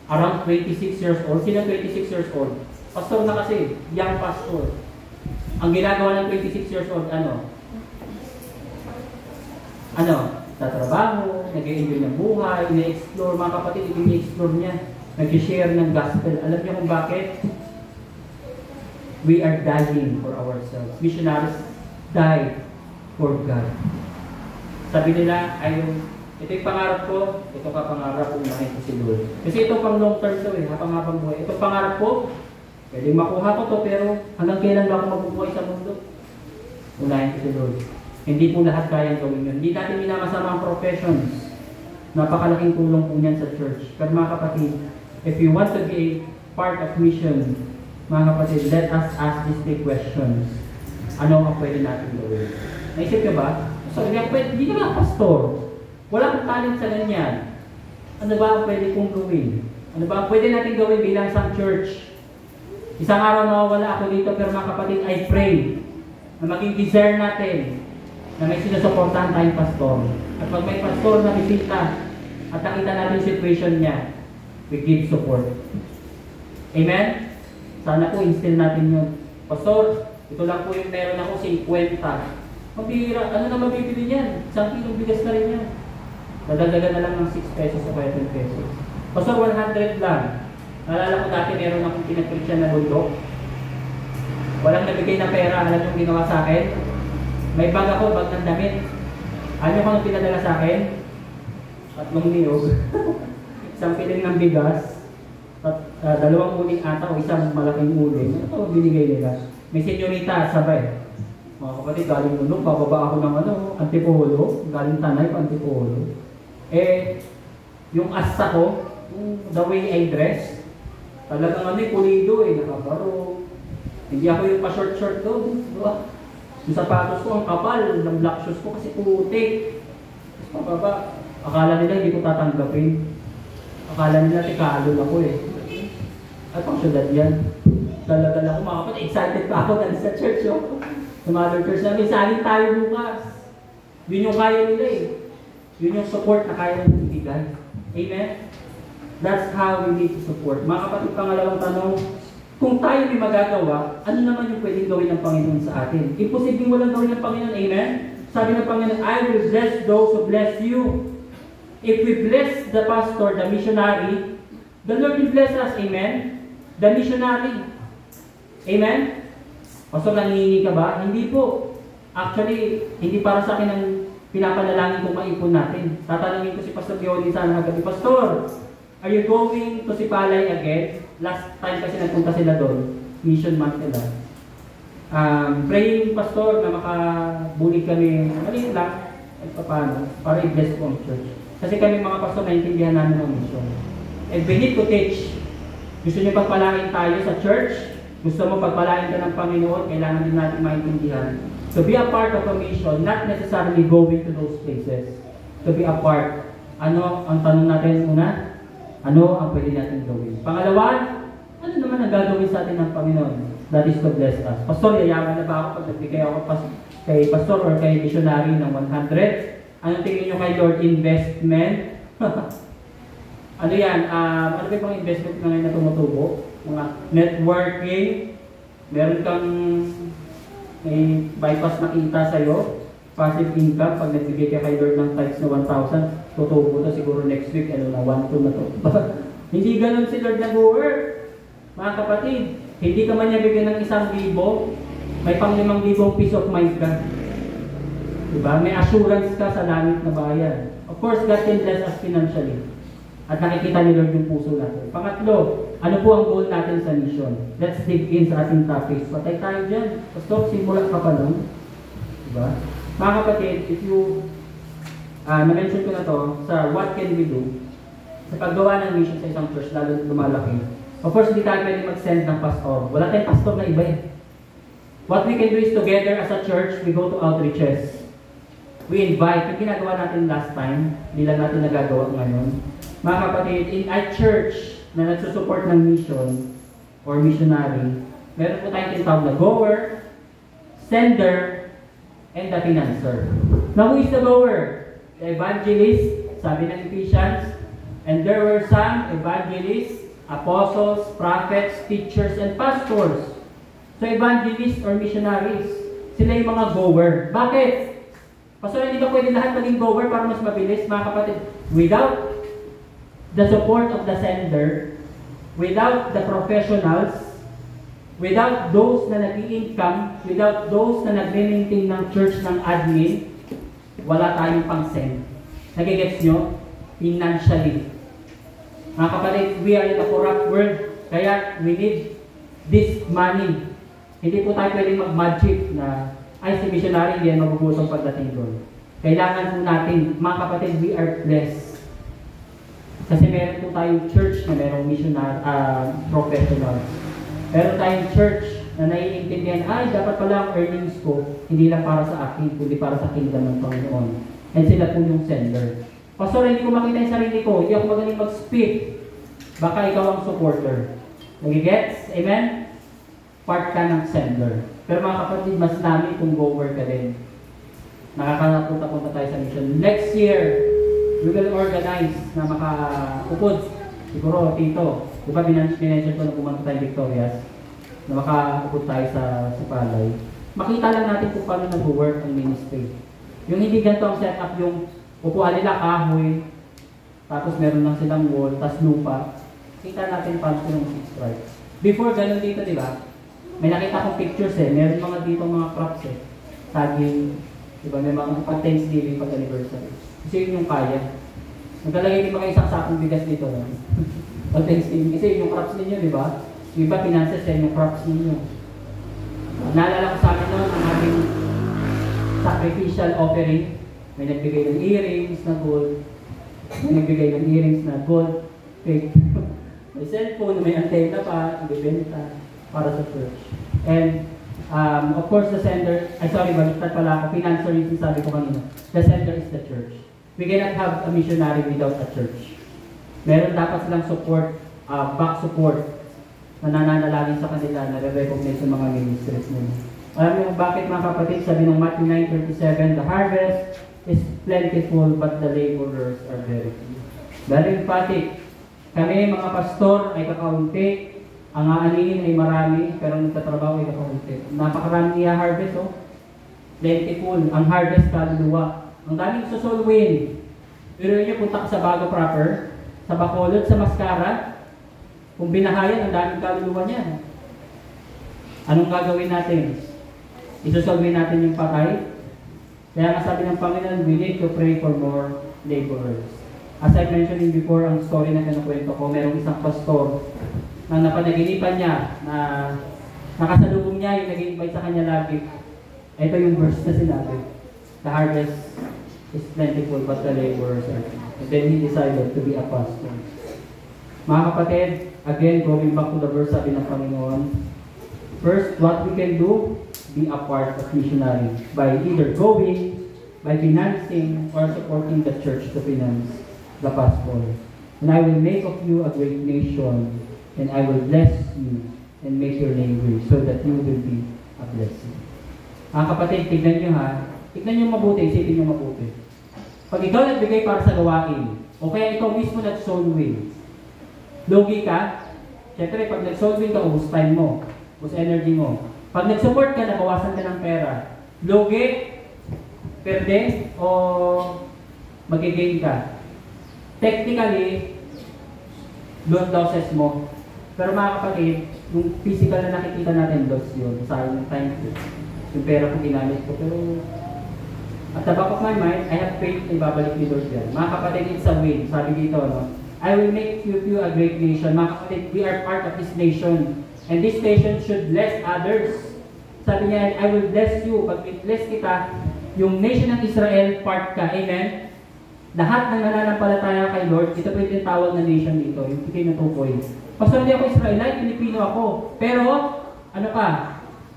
Around 26 years old. Sino 26 years old? Pastor na kasi. Young pastor. Ang ginagawa ng 26 years old, tatrabaho, nag-i-enjoy ng buhay, ina-explore, mga kapatid, ina-explore niya, nag-share ng gospel. Alam niyo kung bakit? We are dying for ourselves. Missionaries died for God. Sabi nila, ito yung pangarap ko, ito ka pangarap, unahin ko si Lord. Kasi ito pang long term to habang buhay. Ito pangarap ko, pwedeng makuha ko to, pero hanggang kailan ba ako mabubuhay sa mundo? Unahin ko si Lord. Hindi po lahat kayang gawin yun. Hindi natin minamasama ang professions. Napakalaking tulong po niyan sa church. Pero mga kapatid, if you want to be a part of mission, mga kapatid, let us ask these 3 questions. Ano ang pwede natin gawin? Naisip ka ba? Sabi niya, hindi ka nga pastor. Wala akong talent sa ganyan. Ano ba ang pwede kong gawin? Ano ba ang pwede natin gawin bilang isang church? Isang araw mawawala ako dito, pero mga kapatid, I pray na maging desire natin na may sinusuportahan tayong pastor. At pag may pastor na bisita at nakita natin yung situation niya, we give support. Amen? Sana po instill natin yun. Pastor, ito lang po yung meron ako, 50. Mabihira, ano na mabibili niyan? 1 kilong bigas na rin yan. Dadagdagan na lang ng 6 pesos o 20 pesos. Pastor, 100 lang. Naalala ko dati meron akong pinag-preach na bundok. Walang nabigay na pera, alam yung ginawa sa akin? May bag ako, bag ng damit. Alam niyo kung ano pinadala sa akin? 3 niyog. Isang piling ng bigas. At 2 uling ata o isang malaking uling. Ito binigay nila. May senyorita, sabay. Mga kapatid, galing mundo, bababa ako ng Antipolo. Galing Tanay, Antipolo. Yung asa ko, the way I dress, talagang pulido nakabaro. Hindi ako yung pa-short-short doon. Yung sapatos ko, ang kapal ng black shoes ko kasi putik. Tapos pababa, akala nila hindi ko tatanggapin. Akala nila tikalon ako At pang syudad yan. Dala-dala ko mga kapatid, excited pa ako dahil sa church sa mother church namin, saling tayo bukas. Yun yung kaya nila Yun yung support na kaya nila ibigay. Amen? That's how we need to support. Mga kapatid, pangalawang tanong, kung tayo may magagawa, ano naman yung pwedeng gawin ng Panginoon sa atin? Imposibleng walang gawin ng Panginoon, amen? Sabi ng Panginoon, I will bless those who bless you. If we bless the pastor, the missionary, the Lord will bless us, amen? The missionary. Amen? Pastor, nangihingi ka ba? Hindi po. Actually, hindi para sa akin ang pinapanalangin kong maipon natin. Tatanungin ko si Pastor Gioni sana hanggang, Pastor, are you going to Sipalay again? Last time kasi nagpunta sila doon. Mission month nila. Praying, Pastor, na makabulig kami. Maliit lang. At paano? Para i-bless po ang church. Kasi kami mga pastor, naintindihan namin ang mission. And we need to teach. Gusto niyo pagpalain tayo sa church? Gusto mo pagpalain ka ng Panginoon? Kailangan din natin maintindihan. To be a part of a mission, not necessarily going to those places. To be a part. Ano ang tanong natin una? Ano ang pwede natin gawin? Pangalawa, ano naman ang gagawin sa atin ng Panginoon? That is to bless us. Pastor, yayaman na ba ako pag nagbigay ako kay pastor or kay missionary ng 100? Ano tingin nyo kay Lord? Investment? Ano yan? Ano ba yung investment na ngayon na tumutubo? Mga networking? Meron kang may bypass na kita sa'yo? Passive income? Pag nagbigay ka kay Lord ng tithes na 1,000, tutubo to siguro next week, 1-2 na to. Hindi ganun si Lord nag-work. Mga kapatid, hindi ka man niya bigyan ng 1,000, may pang 5,000 peace of mind ka. Diba? May assurance ka sa langit na bayan. Of course, God can bless us financially. At nakikita ni Lord yung puso natin. Pangatlo, ano po ang goal natin sa mission? Let's dig in sa ating topics. Patay tayo dyan. Pastor, simula ka pa lang. Diba? Mga kapatid, if you, na-mention ko na to, sa what can we do, sa paggawa ng mission sa isang church, lalo lumalaki. Of course, hindi tayo pwede mag-send ng pastor. Wala tayong pastor na iba What we can do is together as a church, we go to outreaches. We invite, yung ginagawa natin last time, hindi lang natin nagagawa ngayon. Mga kapatid, in a church na nagsusupport ng mission or missionary, meron po tayong tinatawag na goer, sender, and the financer. Now, who is the goer? The evangelist, sabi ng Ephesians, and there were some evangelists, apostles, prophets, teachers, and pastors. So, evangelists or missionaries, sila yung mga goer. Bakit? Pastor, hindi ba pwede lahat maging goer para mas mabilis? Mga kapatid, without the support of the sender, without the professionals, without those na nag-i-income, without those na nag-maintain ng church ng admin, wala tayong pang-send. Nagigets nyo? Financially. Mga kapatid, we are in a corrupt world, kaya we need this money. Hindi po tayo pwedeng mag-magic na ay si missionary, hindi yan magugusong pagdating doon. Kailangan po natin, mga kapatid, we are blessed. Kasi meron po tayong church na merong missionary, professionals. Meron tayong church na naiintindihan, ay, dapat pala ang earnings ko, hindi lang para sa akin, kundi para sa kingdom ng Panginoon. And sila po yung sender. Pastor, hindi ko makita yung sarili ko, hindi ako magaling mag-speak. Baka ikaw ang supporter. Nagigets? Amen? Part ka ng sender. Pero mga kapatid, mas namin kung goer ka din. Nakakapunta-punta tayo sa mission. Next year, we will organize na makaupod. Siguro, Tito, Di ba, binansin ko na pumunta tayo Victorias, na makaupot tayo sa palay. Makita lang natin kung paano nag-work ang ministry. Yung hindi ganito ang setup, yung upuan nila kahoy, tapos meron lang silang wall, tapos lupa. Kita natin paano silang mag-strike. Before, ganun dito, di ba? May nakita akong pictures meron mga dito mga crops saging, di ba? May mga pag-Thanksgiving, pag-anniversary. Kasi yun yung kaya. Naglalagay din ba kayo isang sakong bigas dito? Pag-Thanksgiving, kasi yun yung crops ninyo, di ba? Yung iba, finances yung crops ninyo. Naalala ko sa akin noon, ang ating sacrificial offering. May nagbigay ng earrings na gold. May nagbigay ng earrings na gold. Fake. May cellphone, may antena pa, ibibenta para sa church. And, of course, the sender, baliktad pala ako, financer reason sabi ko kanina. The sender is the church. We cannot have a missionary without a church. Meron dapat silang support, back support, na nananalangin sa kanila, na re-recognize yung mga ministries nila. Alam niyo bakit mga kapatid, sabi ng Matthew 9:37, the harvest is plentiful but the laborers are very few. Very emphatic. Kami mga pastor ay kakaunti, ang aanihin ay marami, pero nagtatrabaho ay kakaunti. Napakarami niya harvest, plentiful. Ang harvest kaluluwa. Ang daming soul win. Pero yun punta ka sa Bago proper, sa Bacolod, sa Mascara, kung binahayan, ang daming kaluluwa niyan. Anong gagawin natin? Isusolve natin yung patay? Kaya nga sabi ng Panginoon, we need to pray for more laborers. As I mentioned before, ang story na kinukwento ko, merong isang pastor na napanaginipan niya na nakasalubong niya yung nag-invite sa kanya lagi. Ito yung verse na sinabi. The harvest is plentiful but the laborers are few. And then he decided to be a pastor. Mga kapatid, again, going back to the verse sabi ng Panginoon, first, what we can do, be a part of missionary by either going, by financing, or supporting the church to finance the gospel. And I will make of you a great nation, and I will bless you and make your name great so that you will be a blessing. Mga kapatid, tignan nyo tignan nyo mabuti, isipin nyo mabuti. Pag ikaw nagbigay para sa gawain, o kaya ikaw mismo nag-soul win, logi ka, syempre pag nag-soul win ka, ubus time mo, ubus energy mo. Pag nag-support ka, nabawasan ka ng pera, logi, perde, o mag-gain ka. Technically, losses mo. Pero mga kapatid, yung physical na nakikita natin, loss yun. Sayang yung time ko. Yung pera ko ginamit ko. Pero, at the back of my mind, I have faith na ibabalik ni Lord yan. Mga kapatid, it's a win. Sabi dito, I will make you a great nation. Mga kapatid, we are part of this nation. And this nation should bless others. Sabi niya, I will bless you. Pag bless kita, yung nation ng Israel, part ka. Amen? Lahat ng nananampalataya kay Lord, ito po yung tawag na nation dito. Yung tingin na 2 points. Pastor, hindi ako Israelite, Pilipino ako. Pero, ano ka?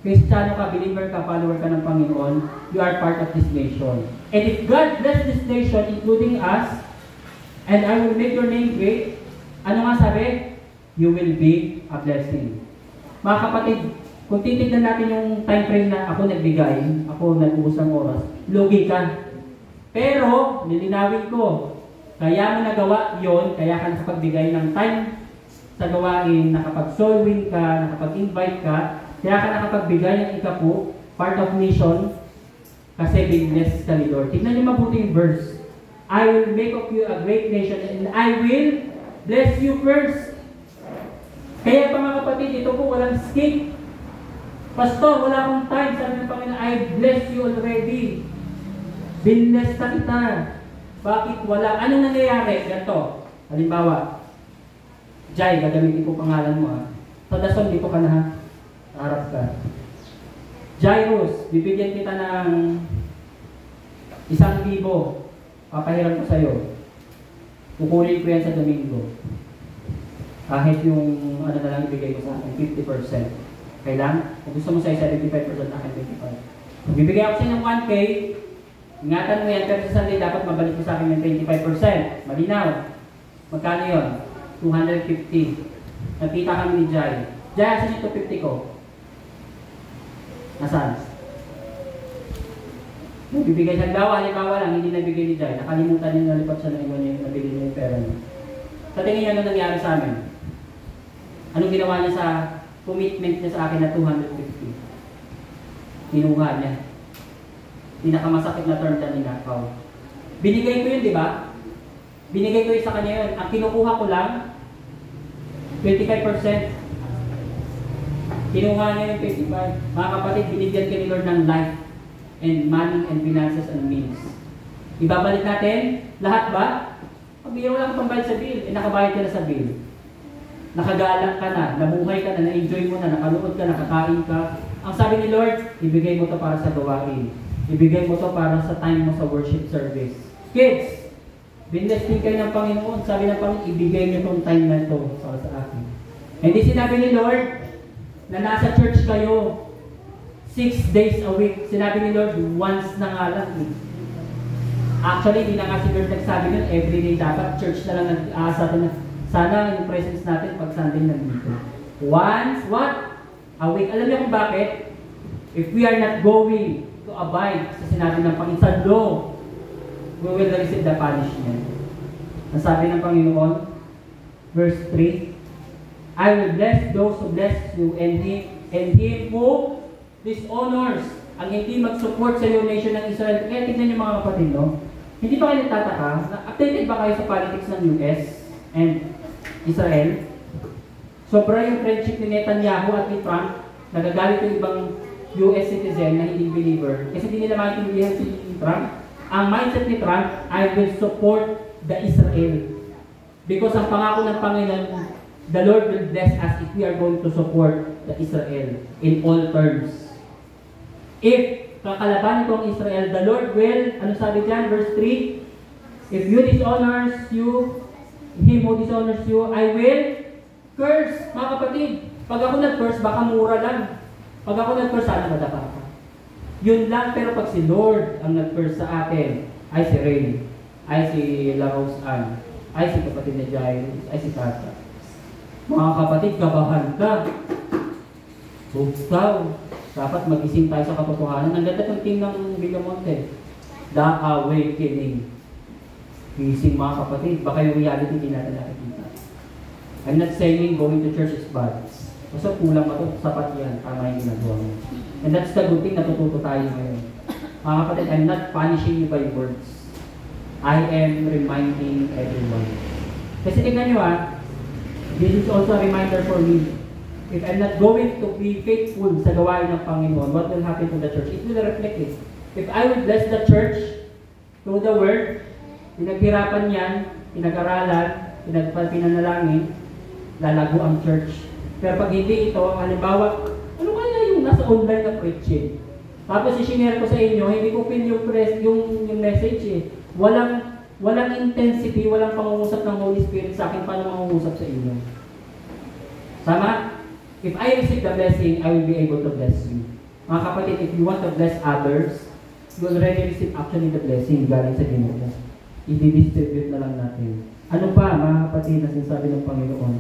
Kristiyano ka, believer ka, follower ka ng Panginoon, you are part of this nation. And if God bless this nation, including us, and I will make your name great, ano nga sabi? You will be a blessing. Mga kapatid, kung titignan natin yung time frame na ako nagbigay, ako nag-uusang oras, logi ka. Pero, nilinawin ko, kaya mo nagawa yon, kaya ka nakapagbigay ng time sa gawain, nakapag-soul win ka, nakapag-invite ka, kaya ka nakapagbigay ng ikapu, part of mission, kasi binless ka ni Lord. Tignan niyo mabuti yung verse. I will make of you a great nation and I will bless you first. Kaya pa mga kapatid, ito po walang skip. Pastor, wala akong time. Sabi ng Panginoon, I bless you already. Binless na kita. Bakit wala? Anong nangyayari? Ganito. Halimbawa, Jai, gagamitin ko pangalan mo Sa dason, dito ka na harap ka. Jairus, bibigyan kita ng 1,000. Papahiram ko sa'yo. Kukunin ko yan sa Domingo. Kahit yung ano na lang ibigay mo sa akin, 50%. Kailan? Kung gusto mo sa'yo 75%, akin 25%. Kung bibigay ako sa'yo ng 1K, ingatan mo yan, pero sa Sunday dapat mabalik mo sa akin ng 25%. Malinaw. Magkano yun? 250. Nakita kami ni Jai. Jai, asan yung 250 ko? Nasaan? Bibigay siya. Halimbawa lang, hindi nabigay ni Jai. Nakalimutan niya, nalipat siya ng iba niya, nabigay niya yung pera niya. Sa tingin niya, ano nangyari sa amin? Anong ginawa niya sa commitment niya sa akin na 250? Kinuha niya. Pinakamasakit na term na ninakaw. Binigay ko yun, di ba? Binigay ko yun sa kanya yun. Ang kinukuha ko lang, 25%. Kinuha niya yung 55. Mga kapatid, binigyan ka ni Lord ng life and money and finances and means. Ibabalik natin, lahat ba? Pag-iyaw lang pambayad sa bill, nakabayad ka na sa bill. Nakagalang ka na, nabuhay ka na, na-enjoy mo na, nakaluod ka, nakakain ka. Ang sabi ni Lord, ibigay mo to para sa gawain. Ibigay mo to para sa time mo sa worship service. Kids, binlessing kayo ng Panginoon. Sabi ng Panginoon, ibigay niyo tong time na to para sa akin. Hindi sinabi ni Lord na nasa church kayo 6 days a week. Sinabi ni Lord, once na nga lang. Actually, hindi na nga si Lord nagsabi nun, everyday dapat church na lang nag-aasa na. Sana yung presence natin pag Sunday nandito. Once, what? A week. Alam niyo kung bakit? If we are not going to abide sa sinabi ng Panginoon, sa law, we will receive the punishment. Ang sabi ng Panginoon, verse 3, I will bless those who bless you, and him who dishonors, ang hindi mag-support sa iyo nation ng Israel. Kaya tignan niyo mga kapatid, no? Hindi ba kayo nagtataka? Updated ba kayo sa politics ng US and Israel? Sobra yung friendship ni Netanyahu at ni Trump. Nagagalit yung ibang US citizen na hindi believer. Kasi hindi nila maintindihan si Trump. Ang mindset ni Trump, I will support the Israel. Because ang pangako ng Panginoon, the Lord will bless us if we are going to support the Israel in all terms. If kakalaban ko ang Israel, the Lord will, ano sabi dyan, verse 3, if you dishonors you, him who dishonors you, I will curse. Mga kapatid, pag ako nag-curse, baka mura lang. Pag ako nag-curse, sana madapa ka. Yun lang, pero pag si Lord ang nag-curse sa atin, ay si Ray, ay si La Rose Ann, ay si kapatid ni Jairus, ay si Tata. Mga kapatid, kabahan ka. Bugtaw. Dapat mag-ising tayo sa katotohanan. Ang ganda ng team ng Villamonte. The Awakening. Gising mga kapatid. Baka yung reality din natin nakikita. I'm not saying going to church is bad. Basta kulang ka to, sapat yan. Tama yung ginagawa mo. And that's the good thing, natututo tayo ngayon. Mga kapatid, I'm not punishing you by words. I am reminding everyone. Kasi tingnan nyo this is also a reminder for me. If I'm not going to be faithful sa gawain ng Panginoon, what will happen to the church? It will reflect it. If I will bless the church through the word, pinaghirapan yan, pinag-aralan, pinanalangin, lalago ang church. Pero pag hindi ito, halimbawa, ano kaya yung nasa online na preaching? Tapos i-share ko sa inyo, hindi ko pin yung message eh. Walang intensity, walang pangungusap ng Holy Spirit sa akin, paano mangungusap sa inyo? Sama? If I receive the blessing, I will be able to bless you. Mga kapatid, if you want to bless others, you already receive actually the blessing galing sa Ginoo. I-distribute na lang natin. Ano pa, mga kapatid, na sinasabi ng Panginoon?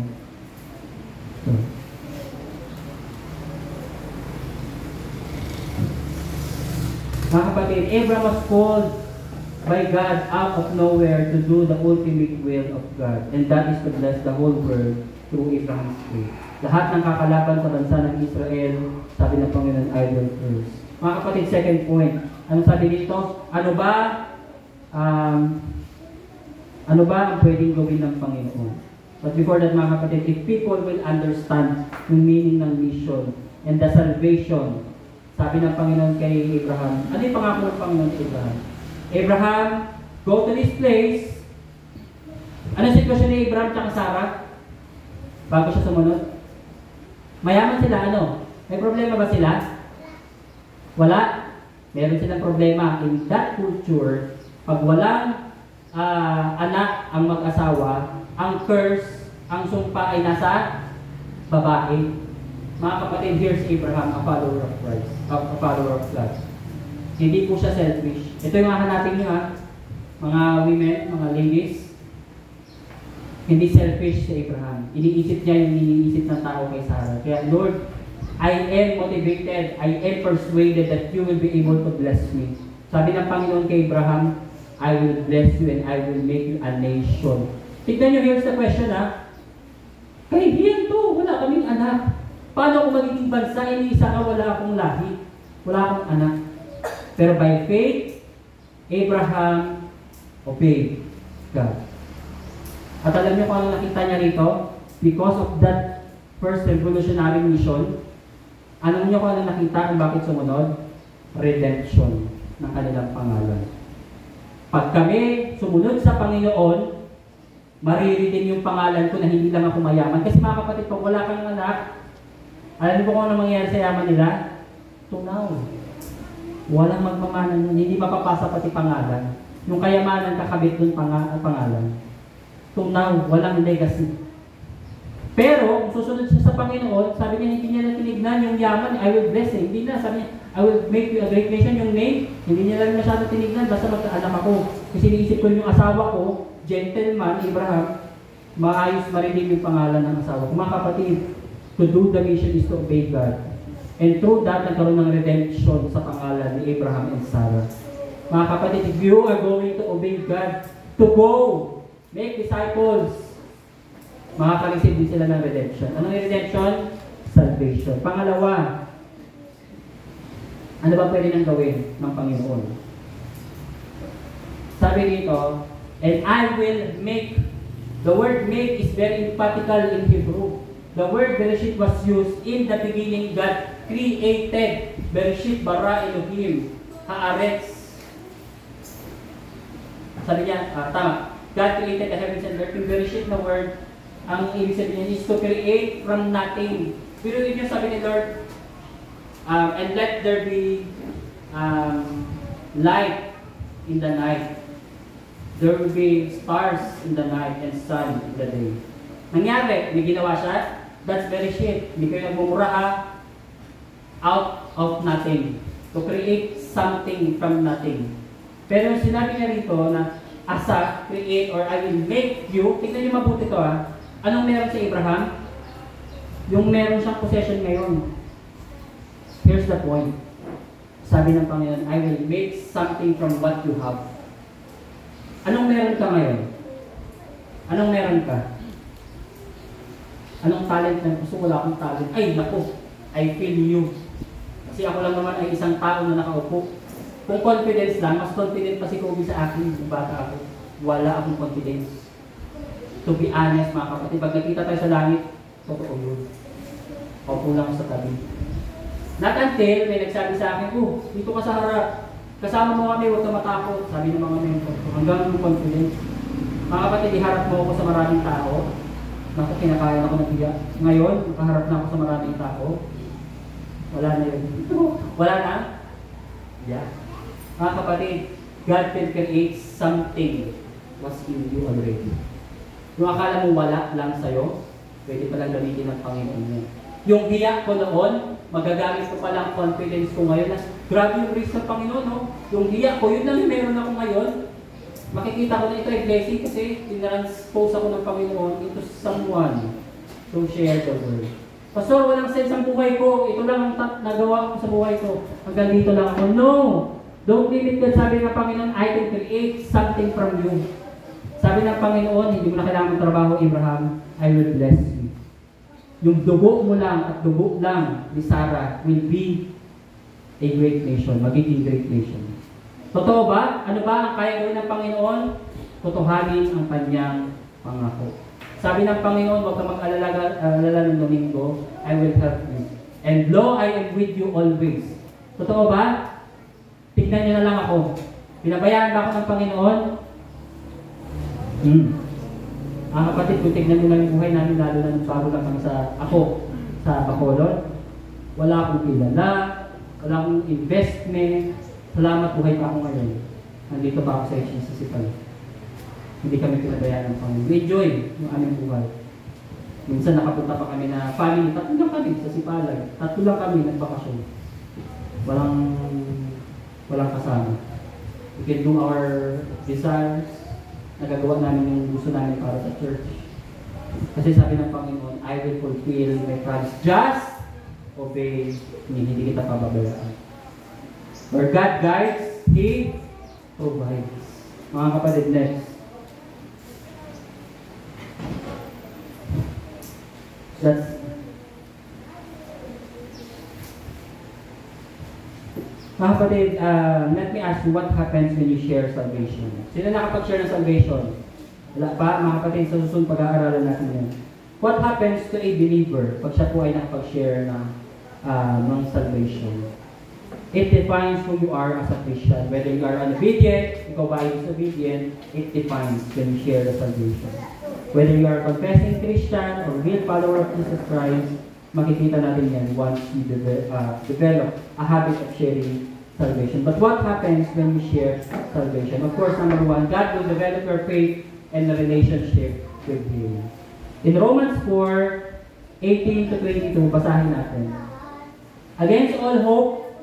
Mga kapatid, Abraham was called by God out of nowhere to do the ultimate will of God. And that is to bless the whole world through Abraham's faith. Lahat ng kakalaban sa bansa ng Israel, sabi ng Panginoon, I will curse. Mga kapatid, second point. Ano sabi dito? Ano ba ang pwedeng gawin ng Panginoon? But before that, mga kapatid, if people will understand yung meaning ng mission and the salvation, sabi ng Panginoon kay Abraham, ano yung pangako ng Panginoon kay Abraham? Abraham, go to this place. Ano yung sitwasyon ni Abraham at Sarah? Bago siya sumunod? Mayaman sila, ano? May problema ba sila? Wala? Meron silang problema. In that culture, pag walang anak ang mag-asawa, ang curse, ang sumpa ay nasa babae. Mga kapatid, here's Abraham, a follower of Christ, a follower of God. Hindi po siya selfish. Ito yung hahanapin niyo mga women, mga ladies. Hindi selfish si Abraham. Iniisip niya yung iniisip ng tao kay Sarah. Kaya, Lord, I am motivated, I am persuaded that you will be able to bless me. Sabi ng Panginoon kay Abraham, I will bless you and I will make you a nation. Tignan niyo, here's the question Kaibigan to, wala kami anak. Paano kung magiging bansa, iniisa nga wala akong lahi, wala akong anak. Pero by faith, Abraham obeyed God. At alam niyo kung ano nakita niya rito? Because of that first revolutionary mission, alam niyo kung ano nakita at bakit sumunod? Redemption ng kanilang pangalan. Pag kami sumunod sa Panginoon, maririnig yung pangalan ko na hindi lang ako mayaman. Kasi mga kapatid, pag wala kang anak, alam niyo kung ano mangyayari sa yaman nila? Tunaw. Walang magmamana nun. Hindi mapapasa pati pangalan. Yung kayamanan kakabit dun pangalan. Tunaw. Walang legacy. Pero, kung susunod siya sa Panginoon, sabi niya, hindi niya na tinignan yung yaman, I will bless eh. Hindi na, sabi niya, I will make you a great nation, yung name, hindi niya lang masyado tinignan, basta magkaalam ako. Kasi iniisip ko yung asawa ko, gentleman, Abraham, maayos marinig yung pangalan ng asawa ko. Mga kapatid, to do the mission is to obey God. And through that, nagkaroon ng redemption sa pangalan ni Abraham and Sarah. Mga kapatid, if you are going to obey God, to go, make disciples, makaka-receive din sila ng redemption. Anong redemption? Salvation. Pangalawa, ano ba pwede nang gawin ng Panginoon? Sabi dito, and I will make, the word make is very emphatical in Hebrew. The word Bereshit was used in the beginning. God created. Bereshit bara Elohim. Haaretz. Sabi niya, tama. God created the heavens and earth. Yung Bereshit na word, ang ibig sabihin is to create from nothing. Pero yun yung sabi ni Lord, and let there be light in the night. There will be stars in the night and sun in the day. Nangyari, may ginawa siya. That's Bereshit. Hindi kayo nagmumura out of nothing. To create something from nothing. Pero sinabi niya rito na asa, create, or I will make you. Tingnan niyo mabuti ito Anong meron si Abraham? Yung meron siyang possession ngayon. Here's the point. Sabi ng Panginoon, I will make something from what you have. Anong meron ka ngayon? Anong meron ka? Anong talent na gusto? Wala akong talent. Ay, naku, I feel you. Kasi ako lang naman ay isang tao na nakaupo. Kung confidence lang, mas confident pa si Kobe sa akin kung bata ako. Wala akong confidence. To be honest, mga kapatid, pag nakita tayo sa langit, totoo yun. Opo lang sa tabi. Not until may nagsabi sa akin, dito ka sa harap. Kasama mo kami, huwag ka matakot. Sabi ng mga mentor ko, hanggang yung confidence. Mga kapatid, iharap mo ako sa maraming tao. Naku, kinakayan ako ng biga. Ngayon, makaharap na ako sa maraming tao. Wala na yun. Wala na? Yeah. Mga kapatid, God can create something was in you already. Yung akala mo wala lang sa'yo, pwede palang gamitin ng Panginoon mo. Yung hiya ko noon, magagamit ko palang confidence ko ngayon. Grabe yung grace ng Panginoon, no? Yung hiya ko, yun lang yung meron ako ngayon. Makikita ko na ito ay blessing kasi tinranspose ako ng Panginoon into someone to share the word. Pastor, walang sense ang buhay ko. Ito lang ang nagawa ko sa buhay ko. Hanggang dito lang ako. No! Don't limit God. Sabi ng Panginoon, I can create something from you. Sabi ng Panginoon, hindi mo na kailangan magtrabaho, Abraham, I will bless you. Yung dugo mo lang at dugo lang ni Sarah will be a great nation, magiging great nation. Totoo ba? Ano ba ang kaya gawin ng Panginoon? Totohanin ang kanyang pangako. Sabi ng Panginoon, huwag ka mag-alala ng Domingo, I will help you. And lo, I am with you always. Totoo ba? Tignan niyo na lang ako. Pinabayaan ba ako ng Panginoon? Ang kapatid, kung tignan nyo lang yung buhay namin, lalo na nung bago lang kami sa Bacolod, wala akong kilala, wala akong investment, salamat buhay pa ako ngayon. Nandito pa ako sa HCCPAL. Hindi kami pinabayaan ng Panginoon. Enjoy yung aming buhay. Minsan nakapunta pa kami na family, 3 lang kami sa Sipalay. 3 lang kami nagbakasyon. Walang kasama. We can do our desires. Nagagawa namin yung gusto namin para sa church. Kasi sabi ng Panginoon, I will fulfill my promise. Just obey me. Hindi kita pababayaan. Where God guides, He provides. Mga kapatid, next. Mga kapatid, let me ask you, what happens when you share salvation? Sino nakapag-share ng salvation? Wala pa, mga kapatid, sa susunod pag-aaralan natin yan. What happens to a believer pag siya po ay nakapag-share ng salvation? It defines who you are as a Christian. Whether you are unobedient, ikaw ba ay disobedient, it defines when you share the salvation. Whether you are confessing Christian or real follower of Jesus Christ, makikita natin yan once you develop a habit of sharing salvation. But what happens when you share salvation? Of course, number one, God will develop your faith and a relationship with Him. In Romans 4:18 to 22, basahin natin. Against all hope,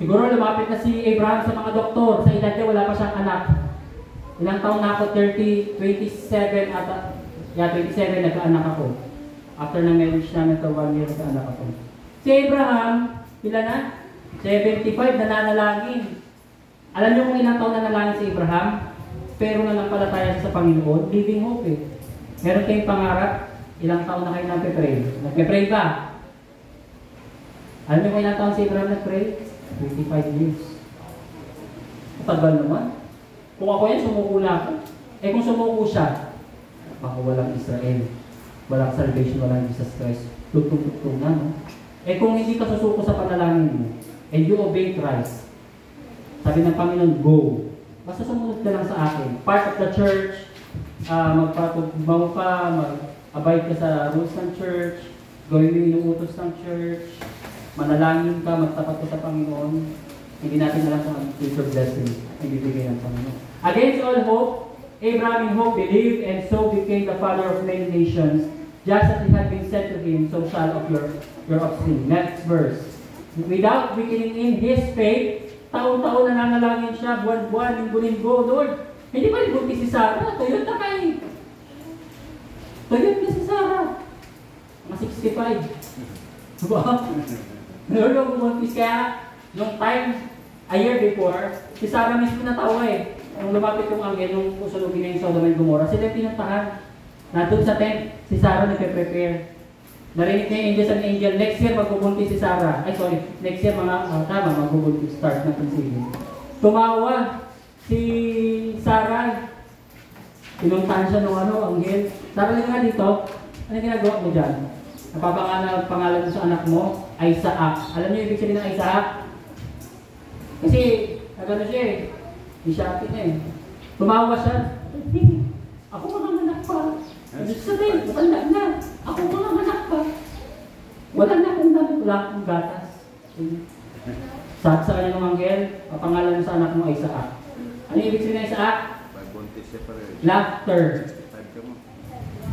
siguro lumapit na si Abraham sa mga doktor. Sa edad niya, wala pa siyang anak. Ilang taon na ako? 27 ata. Yeah, 27 nagkaanak ako. After na marriage namin to 1 year nagkaanak ako. Si Abraham, ilan na? 75, nananalangin. Alam niyo kung ilang taon nanalangin si Abraham? Pero nanampalataya siya sa Panginoon, living hope eh. Meron kayong pangarap, ilang taon na kayo nagpe-pray? Nagpe-pray ba? Alam niyo kung ilang taon si Abraham nag-pray? 25 years. Tagal naman. Kung ako yan, sumuko na ako. Eh kung sumuko siya, baka walang Israel, walang salvation, walang Jesus Christ. Tutong-tutong na, no? Eh kung hindi ka susuko sa panalangin mo, and you obey Christ, sabi ng Panginoon, go. Basta sumunod ka lang sa akin. Part of the church, magpatugmaw ka, mag-abide ka sa rules ng church, gawin mo yung inuutos ng church, manalangin ka, magtapat ka sa Panginoon, hindi natin alam kung ang future blessing ang bibigay ng Panginoon. Against all hope, Abraham in hope believed and so became the father of many nations, just as it had been said to him, so shall of your offspring. Next verse. Without weakening in his faith, taon-taon nananalangin siya, buwan-buwan, linggo-linggo, Lord. Hindi ba libunti si Sarah? Tuyot na kayo. Tuyot na si Sarah. Mga 65. Diba? Lord, yung bumuntis kaya, nung time, a year before, si Sarah mismo natawa eh. Nung lumapit yung anghel, nung usulugin na yung Sodom and Gomorrah, sila yung pinuntahan. Nandun sa tent, si Sarah nagpe-prepare. Narinig niya yung angel sa angel, next year magbubuntis si Sarah. Ay sorry, next year magbubuntis, start na conceiving. Tumawa si Sarah. Pinuntahan siya ng anghel. Sarah nga dito, ano ginagawa mo dyan? Napapangalan mo sa anak mo, Isaac. Alam niyo ibig sabihin ng Isaac? Kasi, nagano siya eh. Di siya atin eh. Tumawa siya. Ako mga anak pa. Sabihin, wala na. Ako mga anak pa. Wala na akong damit. Wala akong gatas. Sabi sa kanya ng anghel, papangalan mo sa anak mo Isaac. Ano yung ibig sabihin ng Isaac? Laughter.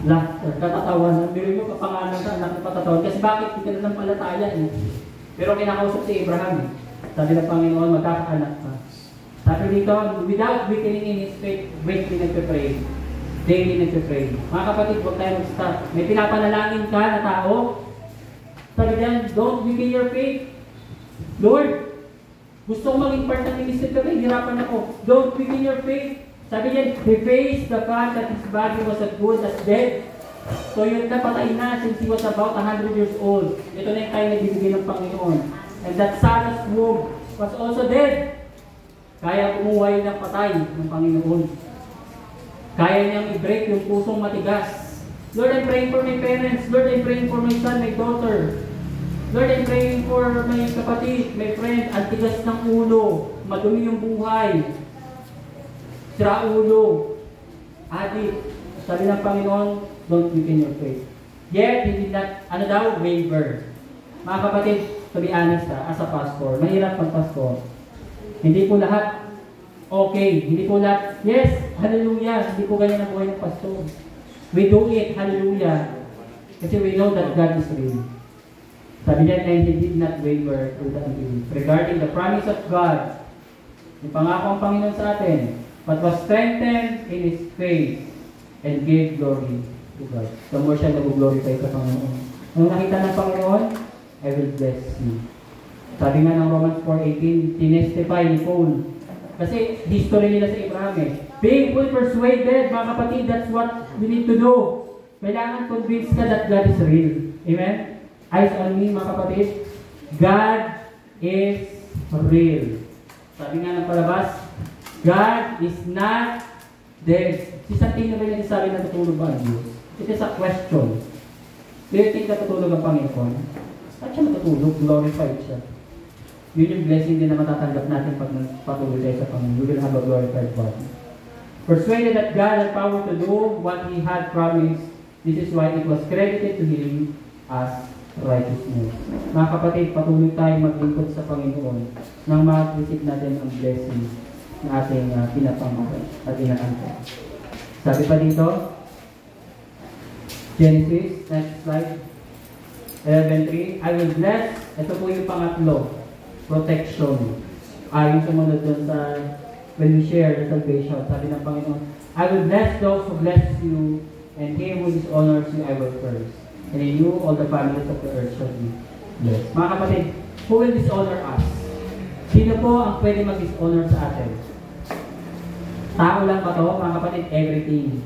Laughter. Katatawanan. Biro mo papangalan sa anak mo patatawan. Kasi bakit? Hindi ka na ng palataya eh. Pero kinakausap si Abraham eh. Sabi ng Panginoon, magkakaanak ka. Sabi dito, without weakening in his faith, greatly nagpe-pray. Daily nagpe-pray. Mga kapatid, huwag tayo mag-stop. May pinapanalangin ka na tao. Sabi diyan, don't weaken your faith. Lord, gusto ko maging part ng ministry pero hirapan ako. Don't weaken your faith. Sabi diyan, he faced the fact that his body was as good as dead. So yun na, patay na since he was about 100 years old. Ito na yung time na bibigay ng Panginoon. And that Sarah's womb was also dead. Kaya bumuhay ng patay ng Panginoon. Kaya niyang i-break yung pusong matigas. Lord, I'm praying for my parents. Lord, I'm praying for my son, my daughter. Lord, I'm praying for my kapatid, my friend. Ang tigas ng ulo. Madumi yung buhay. Sira ulo. Adik. Sabi ng Panginoon, don't weaken your faith. Yet, hindi na, waver. Mga kapatid, to be honest as a pastor, mahirap pag-pastor. Hindi po lahat okay. Hindi po lahat, yes, hallelujah. Hindi po ganyan ang buhay ng pastor. We do it, hallelujah. Kasi we know that God is real. Sabi niya, and he did not waver through the unbelief. Regarding the promise of God, yung pangako ang Panginoon sa atin, but was strengthened in his faith and gave glory to God. The more siya nag-glorify sa Panginoon. Nung nakita ng Panginoon, I will bless you. Sabi nga ng Romans 4:18, tinestify ni Paul. Kasi history nila sa Abraham eh. Being fully persuaded, mga kapatid, that's what we need to do. Kailangan convince ka that God is real. Amen? Eyes on me, mga kapatid. God is real. Sabi nga ng palabas, God is not dead. Si Santino ba yung nagsasabi na tutulog ba ang Diyos? It is a question. Do you think natutulog ang Panginoon? At siya matutulog, glorified siya. Yun yung blessing din na matatanggap natin pag patuloy tayo sa Panginoon. We will have a glorified body. Persuaded that God had power to do what He had promised, this is why it was credited to Him as righteousness. Mga kapatid, patuloy tayong maglingkod sa Panginoon nang ma-receive natin ang blessing na ating pinapangaral at inaantay. Sabi pa dito, Genesis, next slide, 11:3, I will bless, ito po yung pangatlo, protection. Yung sumunod dun sa when we share the salvation, sabi ng Panginoon, I will bless those who bless you, and him who dishonors you I will curse. And in you, all the families of the earth shall be blessed. Mga kapatid, who will dishonor us? Sino po ang pwede mag-dishonor sa atin? Tao lang ba to? Mga kapatid, everything.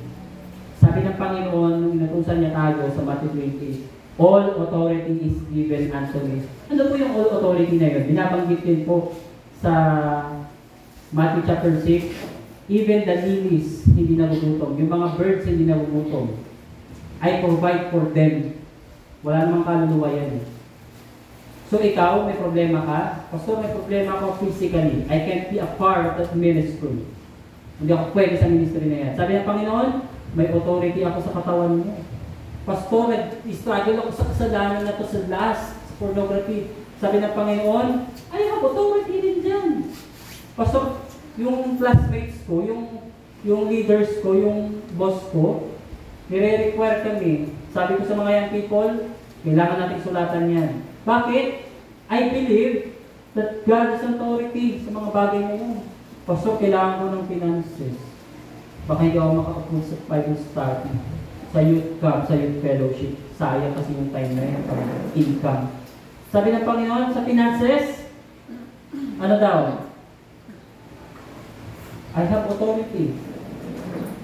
Sabi ng Panginoon, nung inutusan niya tayo sa Matthew 20, all authority is given unto me. Ano po yung all authority na yun? Binabanggit din po sa Matthew chapter 6, even the lilies hindi nagugutom. Yung mga birds hindi nagugutom. I provide for them. Wala namang kaluluwa yan. So ikaw, may problema ka. Pastor, may problema ako physically. I can't be a part of that ministry. Hindi ako pwede sa ministry na yan. Sabi ng Panginoon, may authority ako sa katawan mo. Pastor, nag-struggle ako sa kasalanan na to sa lust, sa pornography. Sabi ng Panginoon, I have authority din dyan. Pastor, yung classmates ko, yung leaders ko, yung boss ko, nire-require kami. Sabi ko sa mga young people, kailangan natin sulatan yan. Bakit? I believe that God has authority sa mga bagay na yan. Pastor, kailangan ko ng finances. Baka hindi ako maka-approve sa Bible study, sa youth camp, sa youth fellowship. Sayang kasi yung time na yan, income. Sabi ng Panginoon, sa finances, ano daw? I have authority.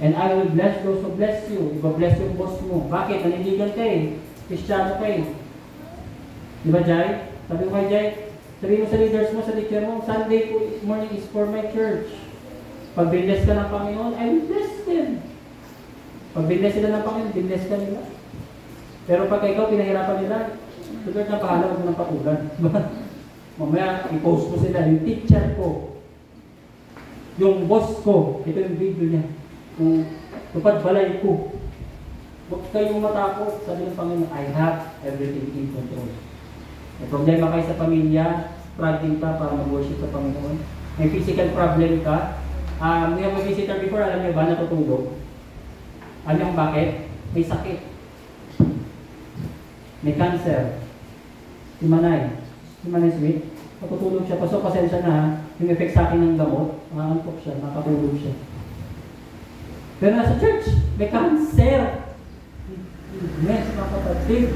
And I will bless those who bless you. Iba-bless yung boss mo. Bakit? Naniligan ka eh. Kristyano ka eh. Di ba, Jai? Sabi ko kay Jai, sabi mo sa leaders mo, sa teacher mo, Sunday morning is for my church. Pag binless ka ng Panginoon, I will bless them. Pag binless sila ng Panginoon, binless ka nila. Pero pag ikaw, pinahirapan nila, Lord na pahala, huwag mo ng patulan. Mamaya, i-post mo sila. Yung teacher ko, yung boss ko, ito yung video niya. Kung tupad balay ko, huwag kayong matakot. Sabi ng Panginoon, I have everything in control. May problema kayo sa pamilya, struggling ka para mag-worship sa Panginoon. May physical problem ka. We have a visitor before, alam niyo ba, natutulog? Alam niyo bakit? May sakit. May cancer. Si Manay Sweet, natutulog siya. Pasok, pasensya na ha. Yung effect sa akin ng gamot, antok siya, nakatulog siya. Pero nasa church, may cancer. Yes, mga kapatid.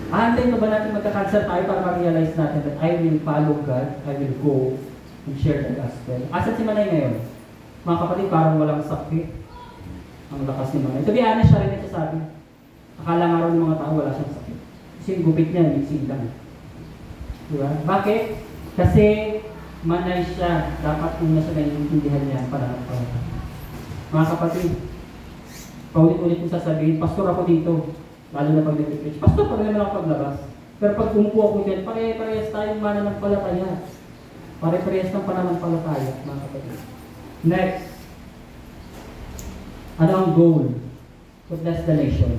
Aantayin na ba natin magka-cancer tayo para ma-realize natin that I will follow God, I will go and share the gospel. Asan si Manay ngayon? Mga kapatid, parang walang sakit. Ang lakas ni Manay. To be honest, siya rin nagsasabi. Akala nga rin ng mga tao wala siyang sakit. Kasi yung gupit niya, mixing lang. Diba? Bakit? Kasi Manay siya. Dapat kung nasa naiintindihan niya para mga kapatid, paulit-ulit ko sasabihin, pastor ako dito. Lalo na pag nag-preach. Pastor, pag naman ako paglabas. Pero pag umupo ako dyan, pare-parehas tayong mananampalataya. Pare-parehas ng pananampalataya, mga kapatid. Next. Ano ang goal? To bless the nation.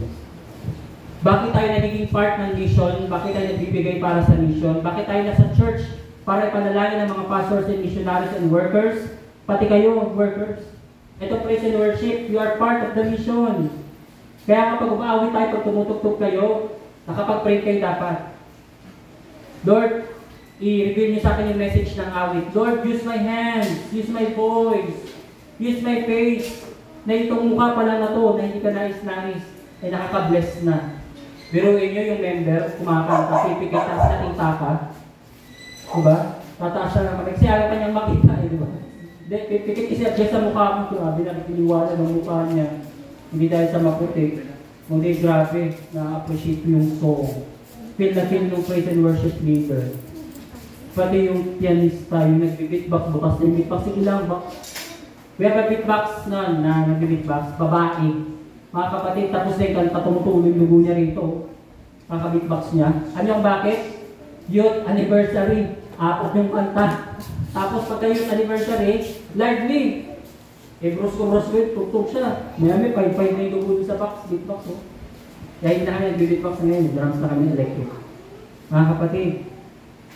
Bakit tayo nagiging part ng mission? Bakit tayo nagbibigay para sa mission? Bakit tayo nasa church para ipanalangin ng mga pastors and missionaries and workers? Pati kayo, workers. Ito praise and worship, you are part of the mission. Kaya kapag umaawit tayo, pag tumutugtog kayo, nakapag-pray kayo dapat. Lord, i-reveal niyo sa akin yung message ng awit. Lord, use my hands, use my voice, use my face. Na itong mukha pala na to, na hindi ka nais-nais, ay nakaka-bless na. Biruin niyo yung member, kumakanta, pipigit na sa ating taka. Diba? Tataas siya ng kamay. Kasi ayaw kanyang makita, eh, diba? Pipikit isa-adjust sa mukha mo. Grabe, nakikiliwala ng mukha niya. Hindi dahil sa maputi. Kundi grabe, na-appreciate yung song. Feel na feel ng praise and worship leader. pati yung pianista, yung nag-beatbox, bukas na yung beatbox, sige lang ba? We have a beatbox na nag-beatbox, babae. Mga kapatid, tapos na yung kanta, tumutuloy yung dugo niya rito. Kaka-beatbox niya. Ano yung bakit? Youth anniversary. Apat yung kanta. Tapos pagka youth anniversary, lively. Eh, bros ko, tugtog siya. Mayami, 5-5 na yung dugo sa box, beatbox. Oh. Kaya hindi na kami nag-beatbox na ngayon, drums na kami electric. Mga kapatid,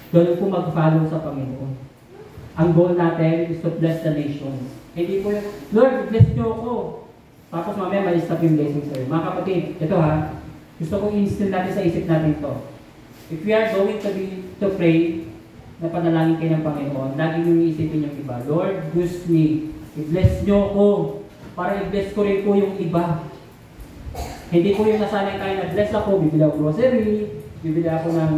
ganun po mag-follow sa Panginoon. Ang goal natin is to bless the nations. Hindi po yung, Lord, bless niyo ako. Tapos mamaya may stop yung blessing sa'yo. Mga kapatid, ito ha, gusto kong instill natin sa isip natin to. If we are going to pray, na panalangin kayo ng Panginoon, lagi nyo iisipin yung iba. Lord, use me. I-bless nyo ako para i-bless ko rin po yung iba. Hindi po yung nasanay tayo na bless ako, bibili ako grocery, bibili ako ng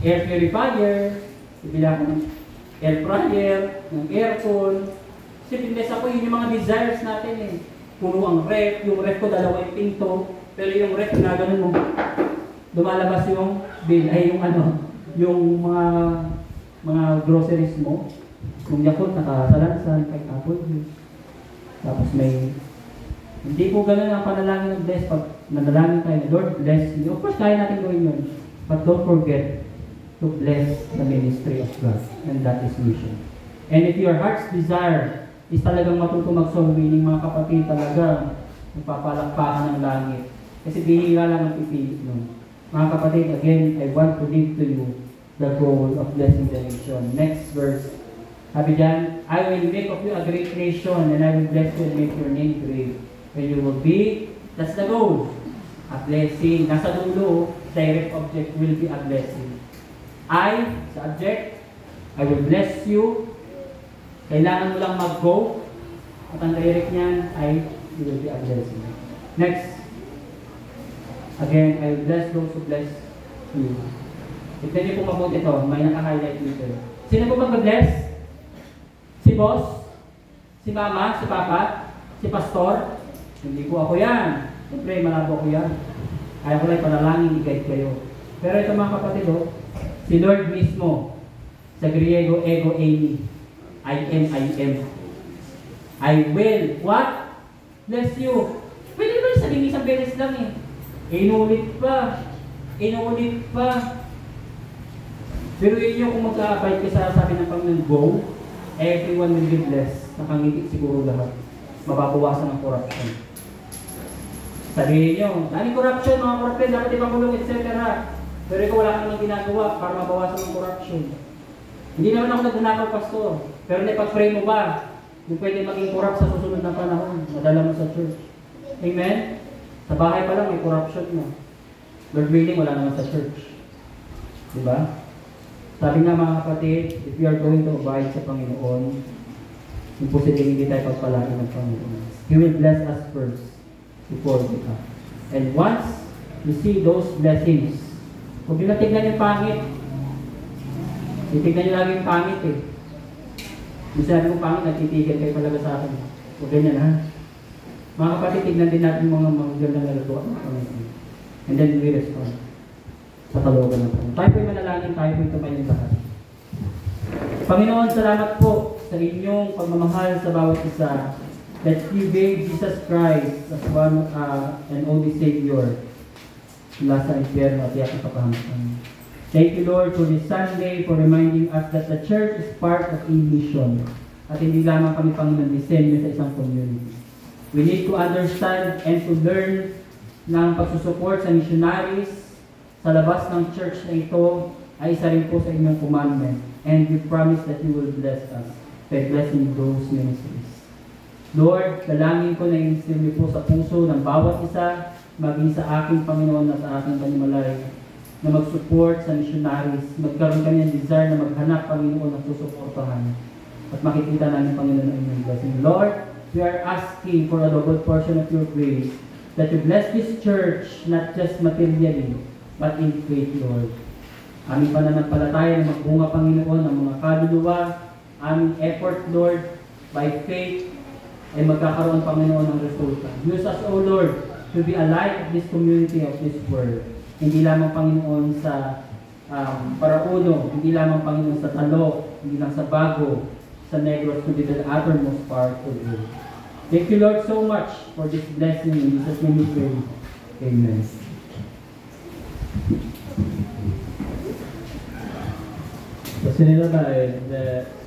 air purifier, bibili ako ng air fryer, ng aircon. Kasi bless ako, yun yung mga desires natin eh. Puno ang ref, yung ref ko dalawa yung pinto, pero yung ref na ganun mo, lumalabas yung bill, ay yung yung mga groceries mo. Yung Yakult, nakasalansan, kay Apple juice. Tapos may, hindi po ganun ang panalangin ng bless. Pag nanalangin tayo na, Lord, bless you. Of course, kaya natin gawin yun. But don't forget to bless the ministry of God. And that is mission. And if your heart's desire is talagang matuto mag-soul winning, mga kapatid, talagang magpapalakpakan ng langit. Kasi bihira lang ang pipili nun. Mga kapatid, again, I want to leave to you the goal of blessing the nation. Next verse. Sabi dyan, I will make of you a great nation, and I will bless you and make your name great. And you will be, that's the goal, a blessing. Nasa dulo, direct object will be a blessing. I, sa object, I will bless you. Kailangan mo lang mag-go. At ang direct niyan ay, you will be a blessing. Next. Again, I will bless those who bless you. Tignan niyo po mabuti ito, may naka-highlight dito. Sino po mag-bless? Si boss? Si mama? Si papa? Si pastor? Hindi po ako yan. Siyempre, malabo ko yan. Kaya ko lang panalangin, i-guide kayo. Pero ito mga kapatid, si Lord mismo, sa Griego, ego, eimi. I am. I will, what? Bless you. Pwede ba sabihin isang beses lang eh. Inulit pa. Pero yun yung kung magka-abide ka sa sabi ng Panginoon, go, everyone will be blessed. Nakangiti siguro lahat. Mababawasan ang corruption. Sabihin nyo, daming corruption, mga corruption, dapat ipakulong, etc. Pero ikaw wala ka namang ginagawa para mabawasan ang corruption. Hindi naman ako nagnanakaw, pastor. Pero napag-pray mo ba? Kung pwede maging corrupt sa susunod na panahon, madala mo sa church. Amen? Sa bahay pa lang may corruption na. Lord willing, wala naman sa church. Diba? Sabi nga mga kapatid, if we are going to abide sa Panginoon, imposible hindi tayo pagpalain ng Panginoon. He will bless us first before we come. And once you see those blessings, huwag nyo na tignan yung pangit. Titignan nyo lagi yung pangit eh. Minsan sabi kong pangit, nagtitigil kayo talaga sa akin. Huwag ganyan ha. Mga kapatid, tignan din natin mga magandang nalatuan ng Panginoon. And then we respond sa kalooban ng Panginoon. Tayo po'y manalangin, tayo po'y tumayin lahat. Panginoon, salamat po sa inyong pagmamahal sa bawat isa, that you gave Jesus Christ as one and only Savior mula sa impyerno at iyang kapahamakan. Thank you, Lord, for this Sunday, for reminding us that the church is part of a mission. At hindi lamang kami, Panginoon, disenyo sa isang community. We need to understand and to learn ng pagsusupport sa missionaries sa labas ng church na ito ay isa rin po sa inyong commandment. And we promise that you will bless us by blessing those ministries. Lord, dalangin ko na i-instill niyo po sa puso ng bawat isa, maging sa aking Panginoon at sa aking panimalay, na mag-support sa missionaries, magkaroon kami ng desire na maghanap, Panginoon, na susuportahan. At makikita namin, Panginoon, ang inyong blessing. Lord, we are asking for a double portion of your grace, that you bless this church, not just materially, but in faith, Lord. Aming pananampalataya na magbunga, Panginoon, ng mga kaluluwa, aming effort, Lord, by faith, ay magkakaroon, Panginoon, ng resulta. Use us, O Lord, to be a light of this community, of this world. Hindi lamang, Panginoon, sa para uno, hindi lamang Panginoon sa talo, hindi lang sa bago, sa negros, kundi the uttermost part of you. Thank you, Lord, so much for this blessing. In Jesus' name we pray. Amen. So sinila tayo,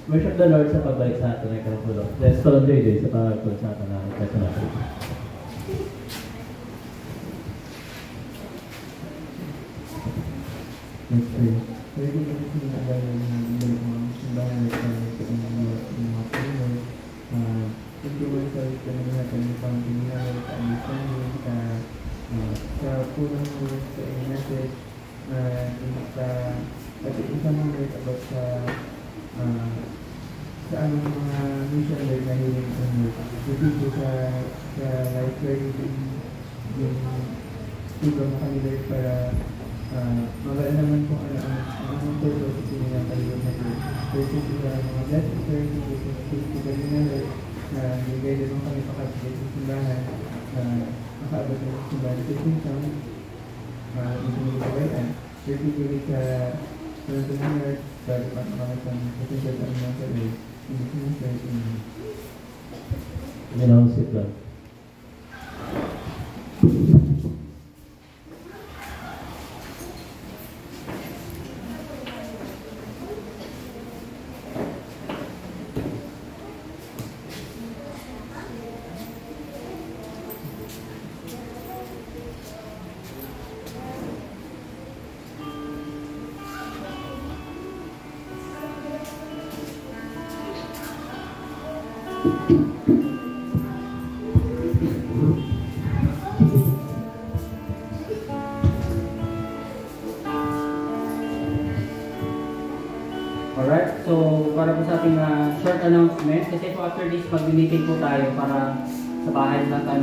worship the Lord sa pagbalik sa atin ng karupulo. Let's call on JJ sa pagbalik sa atin ng karupulo. Let's pray. Pwede ka kasi nag-alala na balik mo ang simbahan at sa mga Panginoon. Pagkiwan sa ito na lahat ng pang pinilawal sa understanding sa pulang mo sa inyong message sa pag-iisa mo ulit about sa aming mga mission Lord na hiling sa inyo. Dito sa life learning yung ikaw na kami Lord para magalaan naman kung ano ang purpose sa inyo ng kaliwan na Lord. Versus sa mga blessings Lord, versus sa kami na Lord, na bigay din mo kami pakabigay sa simbahan, makaabot na sa simbahan sa simbahan, hindi mo kabayaan. Versus ulit sa Lord, bago pa nakakasang potential sa mga sa Lord, hindi ko na Lord, Minausip lang. Alright, so para po sa ating short announcement, kasi po after this, mag-meeting po tayo para sa bahay lang tayo